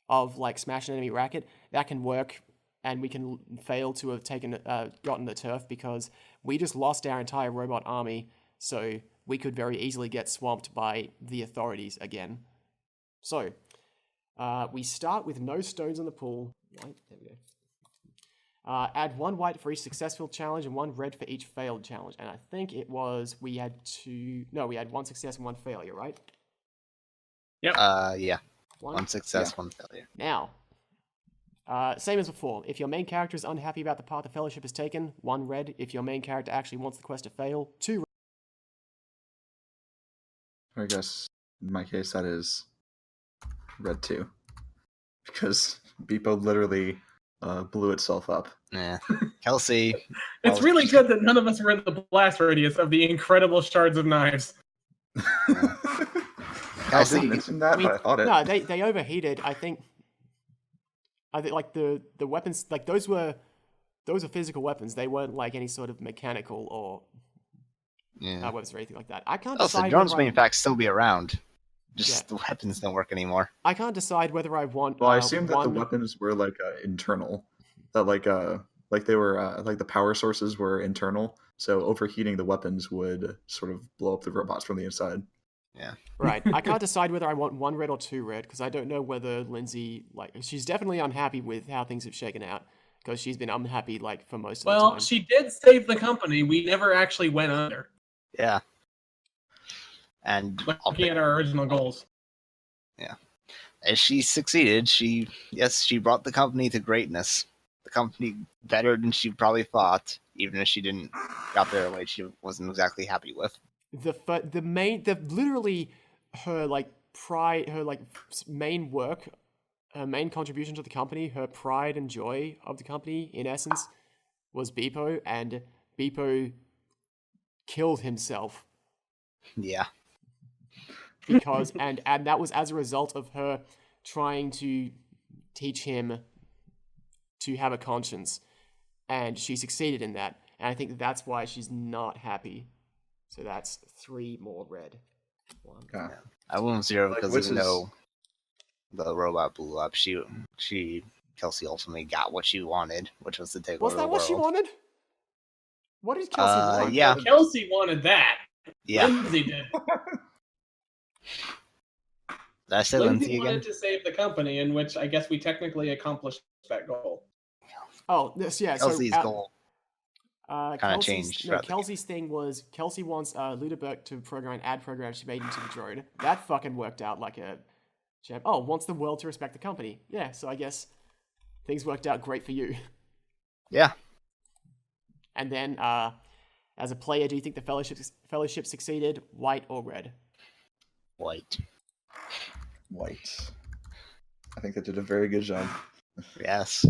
of like Smash an Enemy Racket, that can work, and we can fail to have gotten the turf, because we just lost our entire robot army. So we could very easily get swamped by the authorities again. So we start with no stones in the pool. White, there we go. Add 1 white for each successful challenge and 1 red for each failed challenge. And I think it was we had 1 success and 1 failure, right? Yep. Yeah. 1 success, Yeah. 1 failure. Now, Same as before. If your main character is unhappy about the path the Fellowship has taken, 1 red. If your main character actually wants the quest to fail, 2 red. I guess in my case that is red 2. Because Beepo literally blew itself up. Yeah. Kelsey. It's really good that none of us were in the blast radius of the incredible shards of knives. I didn't mention that, but I thought it. No, they overheated. I think like the weapons, like those were physical weapons. They weren't like any sort of mechanical or weapons or anything like that. I can't decide. Also, drones may in fact still be around. Just the weapons don't work anymore. I can't decide whether I want. Well, I assume that the weapons were like internal, that like they were like the power sources were internal. So overheating the weapons would sort of blow up the robots from the inside. Yeah. Right. I can't decide whether I want 1 red or 2 red because I don't know whether Lindsay, like, she's definitely unhappy with how things have shaken out because she's been unhappy like for most of the time. Well, she did save the company. We never actually went under. Yeah. And looking at our original goals. Yeah. As she succeeded, she brought the company to greatness. The company better than she probably thought, even if she didn't got there way she wasn't exactly happy with. Literally her like pride, her like main work, her main contribution to the company, her pride and joy of the company, in essence, was Beepo, and Beepo killed himself. Yeah. Because and that was as a result of her trying to teach him to have a conscience, and she succeeded in that. And I think that's why she's not happy. So that's 3 more red. 1. Okay. I won't 0 because even though the robot blew up, Kelsey ultimately got what she wanted, which was to take over the world. Was that what she wanted? What did Kelsey want? Yeah. Kelsey wanted that. Yeah. Lindsay did. Did I say Lindsay Lindsay again? wanted to save the company, in which I guess we technically accomplished that goal. Oh, this Kelsey's goal kind of changed. No, Kelsey's thing was Kelsey wants Leudoberct to program an ad program she made into the drone. That fucking worked out like a champ. Oh, wants the world to respect the company. Yeah, so I guess things worked out great for you. Yeah. And then, as a player, do you think the fellowship succeeded? White or red? White. I think they did a very good job. Yes.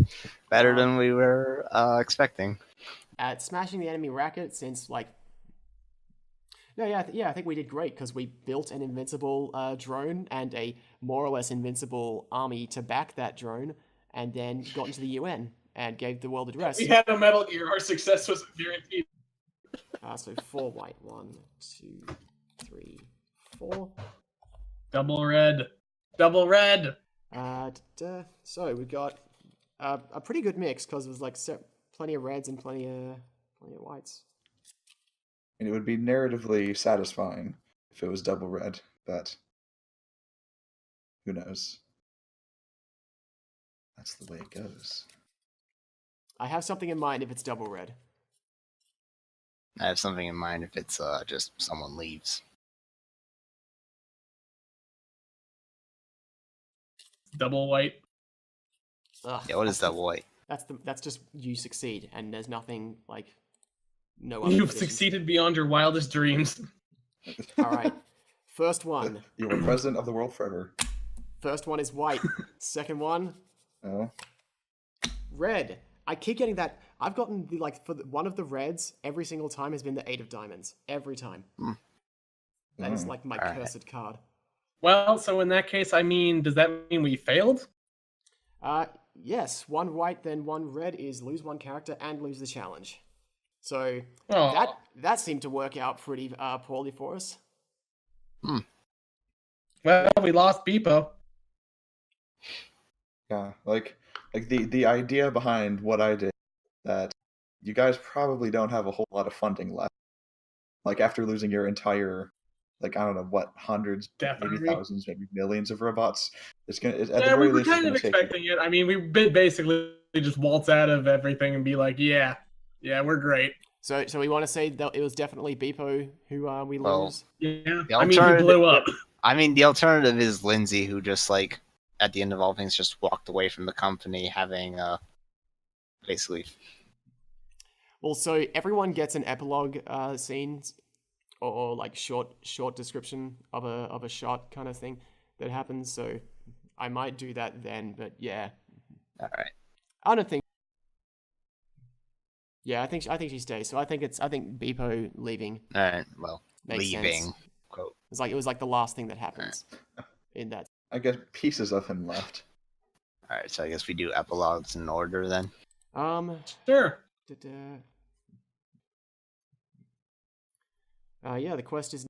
Better than we were expecting. At smashing the enemy Racket, since like... I think we did great, because we built an invincible drone and a more or less invincible army to back that drone, and then got into the UN and gave the world address. We had a Metal Gear. Our success was guaranteed. So 4 white. 1, 2, 3, 4. Double red. Double red. So we got a pretty good mix because it was like plenty of reds and plenty of whites. And it would be narratively satisfying if it was double red, but who knows? That's the way it goes. I have something in mind if it's double red. I have something in mind if it's just someone leaves. Double white. Ugh, Yeah, what is double white? That's just you succeed, and there's nothing like no other You've conditions. succeeded beyond your wildest dreams. All right, first one. You are president of the world forever. First one is white. Second one, red. I keep getting that. I've gotten one of the reds every single time has been the 8 of diamonds. Every time. That is like my cursed card. Well, so in that case, I mean, does that mean we failed? Yes. 1 white, then 1 red is lose 1 character and lose the challenge. So that seemed to work out pretty poorly for us. Well, we lost Beepo. Yeah, like the idea behind what I did, that you guys probably don't have a whole lot of funding left. Like after losing your entire, like I don't know what, hundreds, maybe thousands, maybe millions of robots, it's gonna. We were kind of expecting it. I mean, we basically just waltz out of everything and be like, yeah, we're great. So we want to say that it was definitely Beepo who we lose. Yeah, The I mean, he blew up. I mean, the alternative is Lindsay, who just like at the end of all things, just walked away from the company, having basically. Well, so everyone gets an epilogue scene, or like short description of a shot kind of thing that happens. So I might do that then, but yeah. All right. I don't think. Yeah, I think she stays. So I think Beepo leaving. All right. Well, makes leaving. Sense. Quote. It was like the last thing that happens in that. I guess pieces of him left. All right. So I guess we do epilogues in order then. Sure. Yeah, the quest is.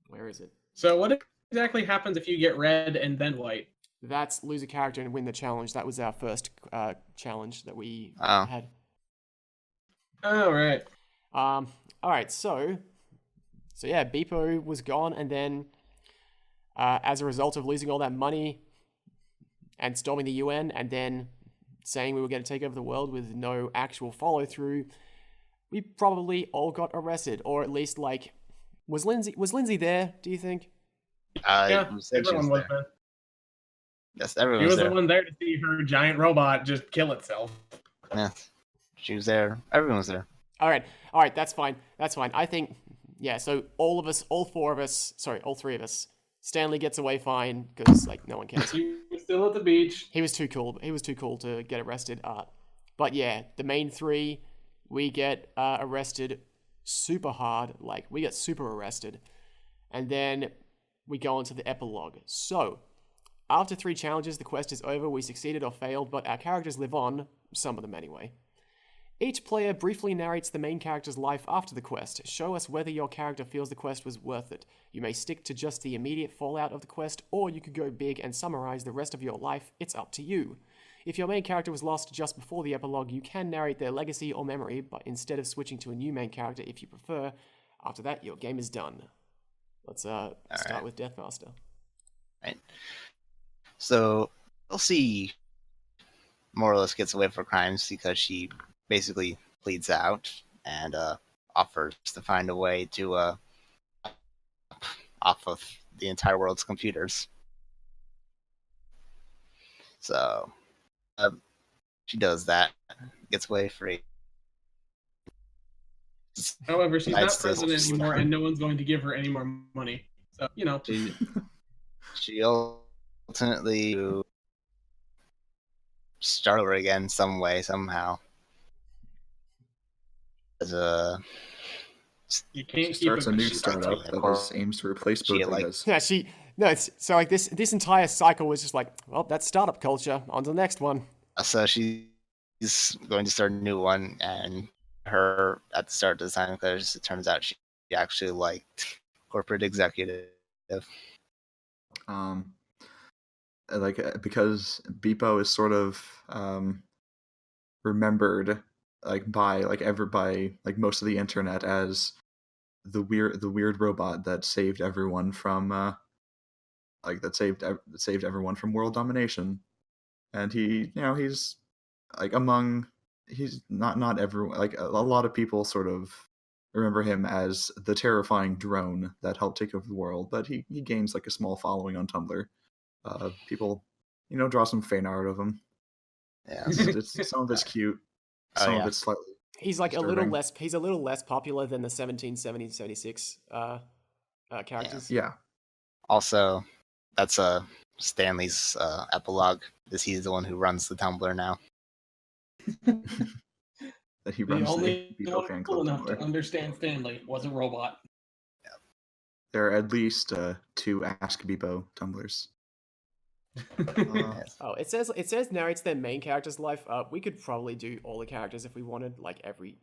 Where is it? So what exactly happens if you get red and then white? That's lose a character and win the challenge. That was our first challenge that we Oh. had. Oh, right. All right. So yeah, Beepo was gone, and then as a result of losing all that money and storming the UN, and then saying we were going to take over the world with no actual follow through, we probably all got arrested, or at least like, was Lindsay there? Do you think? Yeah, You said she everyone was there. Yes, everyone She was was there. the one there to see her giant robot just kill itself. Yeah, she was there. Everyone was there. All right, that's fine. I think, yeah, so all three of us, Stanley gets away fine, because, like, no one cares. He was still at the beach. He was too cool to get arrested. But yeah, the main three, we get arrested super hard, like, we get super arrested. And then we go into the epilogue. So, after 3 challenges, the quest is over, we succeeded or failed, but our characters live on, some of them anyway. Each player briefly narrates the main character's life after the quest. Show us whether your character feels the quest was worth it. You may stick to just the immediate fallout of the quest, or you could go big and summarize the rest of your life. It's up to you. If your main character was lost just before the epilogue, you can narrate their legacy or memory, but instead of switching to a new main character if you prefer. After that, your game is done. Let's start with Deathmaster. Right. So Kelsey more or less gets away for crimes because she basically pleads out and offers to find a way to off of the entire world's computers. So she does that, gets away free. However, she's not United States. president anymore, and no one's going to give her any more money. So, you know. She ultimately start over again some way, somehow. As a You can't She starts keep a new She's startup like- that aims to replace She, both like- of us. Yeah, so like this entire cycle was just like, well, that's startup culture. On to the next one. So she's going to start a new one, and her at the start of the time, because it turns out she actually liked corporate executive. Because Beepo is sort of remembered by most of the internet as the weird robot that saved everyone from saved everyone from world domination, and he's like he's not everyone, like a lot of people sort of remember him as the terrifying drone that helped take over the world, but he gains like a small following on Tumblr. People draw some fan art of him. Yeah. Some of it's cute, some of it's slightly. He's like disturbing. He's a little less popular than the 1776 characters. Yeah. Also, that's Stanley's epilogue, because he's the one who runs the Tumblr now. That he The runs only the Beepo one fan cool club. enough to understand Stanley was a robot. There are at least 2 Ask Beepo Tumblrs. Yes. Oh, it says narrates their main character's life. We could probably do all the characters if we wanted, like every,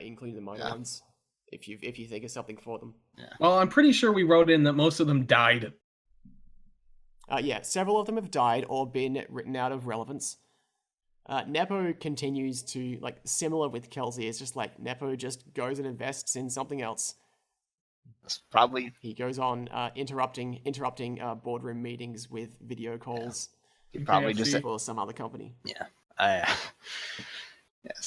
including the minor ones, if you think of something for them. Well, I'm pretty sure we wrote in that most of them died. Yeah, several of them have died or been written out of relevance. Nepo continues to, like, similar with Kelsey. It's just like Nepo just goes and invests in something else. It's probably He goes on interrupting boardroom meetings with video calls he probably just for some other company. yes,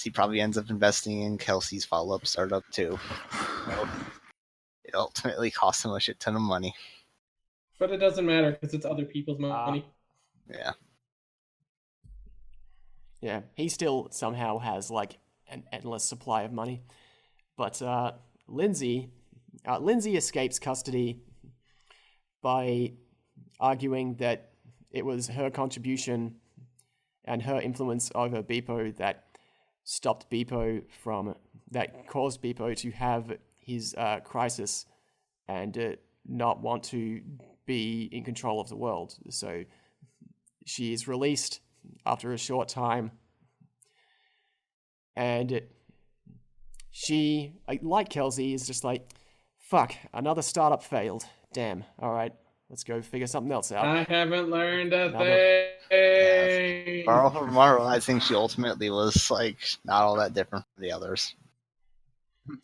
he probably ends up investing in Kelsey's follow-up startup too. It ultimately costs him a shit ton of money. But it doesn't matter because it's other people's money. Yeah. Yeah, he still somehow has like an endless supply of money. But Lindsay escapes custody by arguing that it was her contribution and her influence over Beepo that caused Beepo to have his crisis and not want to be in control of the world. So she is released after a short time, and she, like Kelsey, is just like, fuck, another startup failed. Damn, alright, let's go figure something else out. I haven't learned a thing. Borrow for Marvel, I think she ultimately was like not all that different from the others.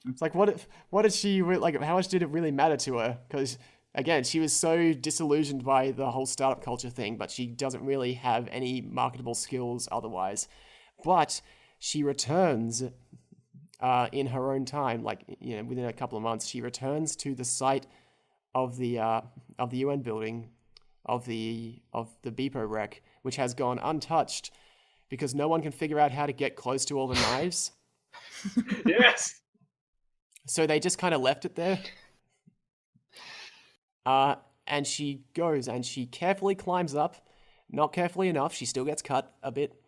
It's like, what did she, like, how much did it really matter to her? Because, again, she was so disillusioned by the whole startup culture thing, but she doesn't really have any marketable skills otherwise. But she returns in her own time, like, you know, within a couple of months, she returns to the site of the UN building, of the Beepo wreck, which has gone untouched because no one can figure out how to get close to all the knives. Yes. So they just kind of left it there. And she goes and she carefully climbs up. Not carefully enough. She still gets cut a bit.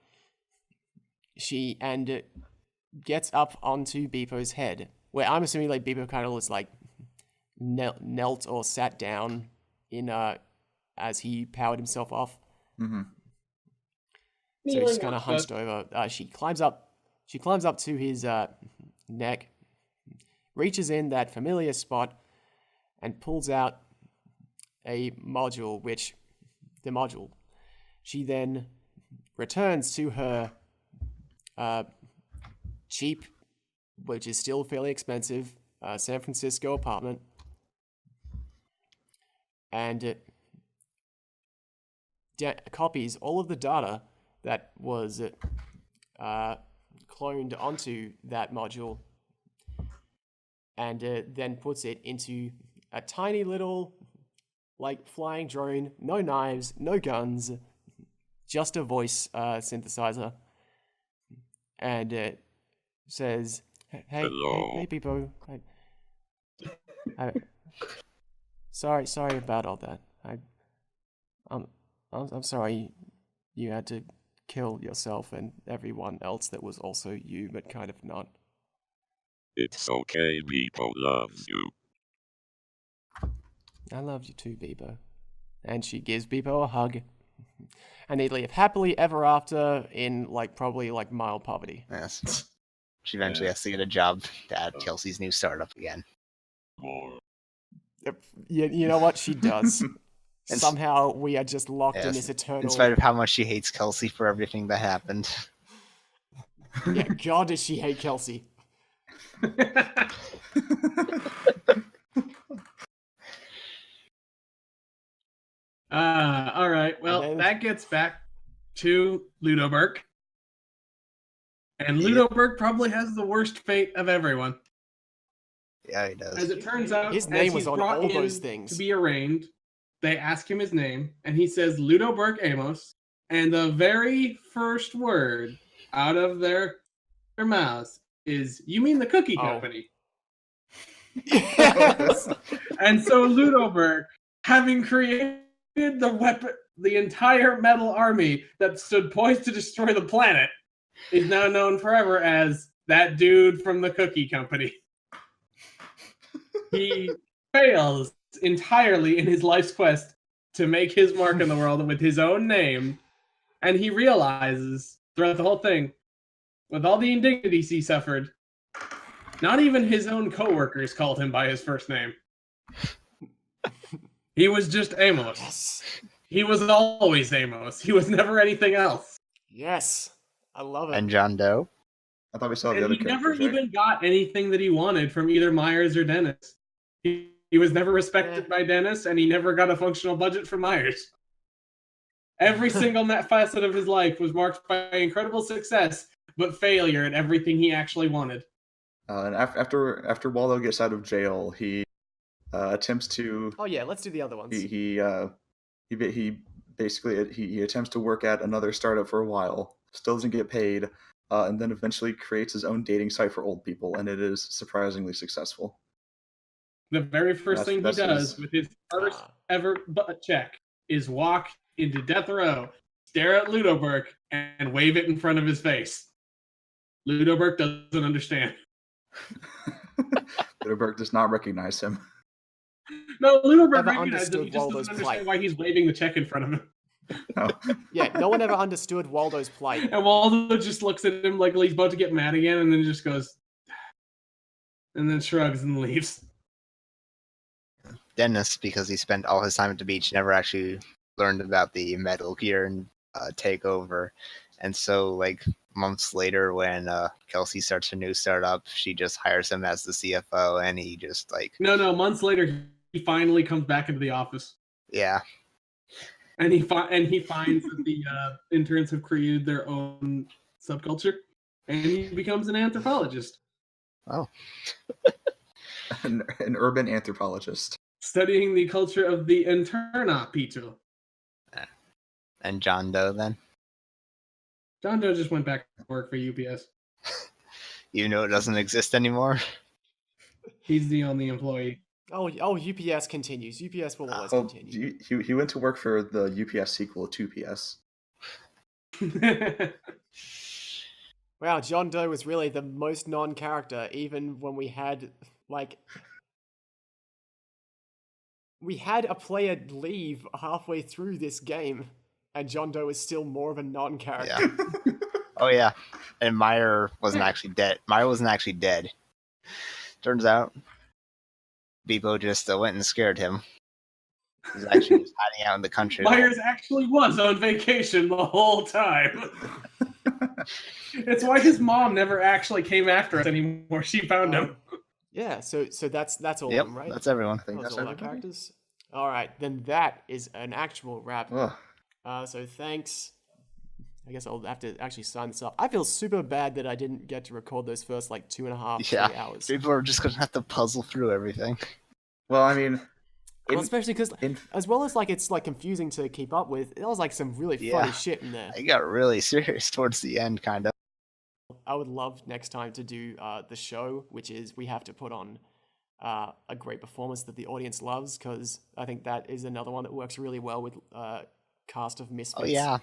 She gets up onto Beepo's head, where I'm assuming like Beepo kind of was like knelt or sat down in as he powered himself off. Mm-hmm. So he's just kind of hunched over. She climbs up to his neck, reaches in that familiar spot, and pulls out a module, she then returns to her cheap, which is still fairly expensive, San Francisco apartment, and copies all of the data that was cloned onto that module, and then puts it into a tiny little, like, flying drone, no knives, no guns, just a voice synthesizer, and says, "Hey, Beepo, sorry about all that. I'm sorry you had to kill yourself and everyone else that was also you, but kind of not." It's okay, Beepo loves you. I love you too, Beepo. And she gives Beepo a hug. And they live happily ever after in, like, probably, like, mild poverty. Yes. She eventually has to get a job at Kelsey's new startup again. More. You know what? She does. Somehow we are just locked in this eternal... In spite of how much she hates Kelsey for everything that happened. Yeah, God, does she hate Kelsey. All right. Well, that gets back to Leudoberct. And Leudoberct probably has the worst fate of everyone. Yeah, he does. As it turns out, his name was on all those things. To be arraigned, they ask him his name, and he says Leudoberct Amos. And the very first word out of their mouths is, "You mean the cookie company?" Yes. And so Leudoberct, having created the entire metal army that stood poised to destroy the planet, is now known forever as that dude from the cookie company. He fails entirely in his life's quest to make his mark in the world with his own name, and he realizes throughout the whole thing, with all the indignities he suffered, not even his own co-workers called him by his first name. He was just Amos. Yes. He was always Amos. He was never anything else. Yes. I love it. And John Doe? I thought we saw the And other he never characters, right? even got anything that he wanted from either Myers or Dennis. He was never respected by Dennis, and he never got a functional budget from Myers. Every single facet of his life was marked by incredible success, but failure at everything he actually wanted. And after Waldo gets out of jail, he attempts to. Oh yeah, let's do the other ones. He basically he attempts to work at another startup for a while, still doesn't get paid, and then eventually creates his own dating site for old people, and it is surprisingly successful. The very first thing he does with his first ever butt check is walk into death row, stare at Leudoberct, and wave it in front of his face. Leudoberct doesn't understand. Leudoberct does not recognize him. No, Leudoberct Never recognizes him. He just Waldo's doesn't understand plight. why he's waving the check in front of him. No. Yeah, no one ever understood Waldo's plight. And Waldo just looks at him like he's about to get mad again, and then just goes, and then shrugs and leaves. Dennis, because he spent all his time at the beach, never actually learned about the Metal Gear and takeover. And so, like, months later, when Kelsey starts her new startup, she just hires him as the CFO, and he just, like... No, months later, he finally comes back into the office. Yeah. And he finds that the interns have created their own subculture, and he becomes an anthropologist. Oh. An urban anthropologist. Studying the culture of the interna people. And John Doe, then? John Doe just went back to work for UPS. You know it doesn't exist anymore? He's the only employee. Oh, UPS continues. UPS will always continue. He went to work for the UPS sequel to PS. Wow, John Doe was really the most non-character, even when we had, like... We had a player leave halfway through this game, and John Doe is still more of a non-character. Yeah. Oh, yeah. And Meyer wasn't actually dead. Turns out, Bebo just went and scared him. He's actually just hiding out in the country. Myers actually was on vacation the whole time. It's why his mom never actually came after us anymore. She found him. Yeah, so that's all Yep, of them, right? that's everyone. I think That's that's all our everybody. characters. All right, then that is an actual wrap. Ugh. So thanks. I guess I'll have to actually sign this up. I feel super bad that I didn't get to record those first like 2.5, 3 hours. People are just gonna have to puzzle through everything. Well, I mean, Well, especially because, as well as like it's like confusing to keep up with, there was like some really funny shit in there. I got really serious towards the end, kind of. I would love next time to do the show, which is we have to put on a great performance that the audience loves, because I think that is another one that works really well with cast of misfits. Oh yeah.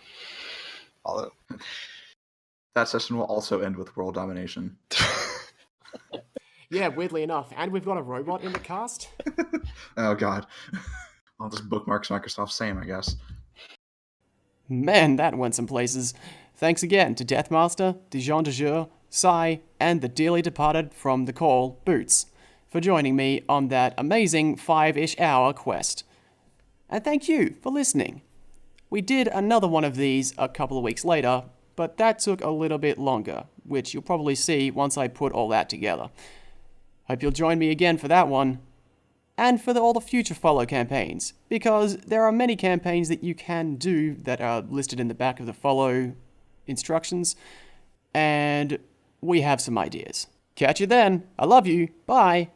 that session will also end with world domination. Yeah, weirdly enough. And we've got a robot in the cast. Oh god. I'll just bookmark Microsoft same, I guess. Man, that went some places. Thanks again to Deathmaster, Dijon de jour, Sigh, and the dearly departed from the call, Boots, for joining me on that amazing 5-ish hour quest. And thank you for listening. We did another one of these a couple of weeks later, but that took a little bit longer, which you'll probably see once I put all that together. Hope you'll join me again for that one, and for all the future follow campaigns, because there are many campaigns that you can do that are listed in the back of the follow instructions, and we have some ideas. Catch you then. I love you. Bye.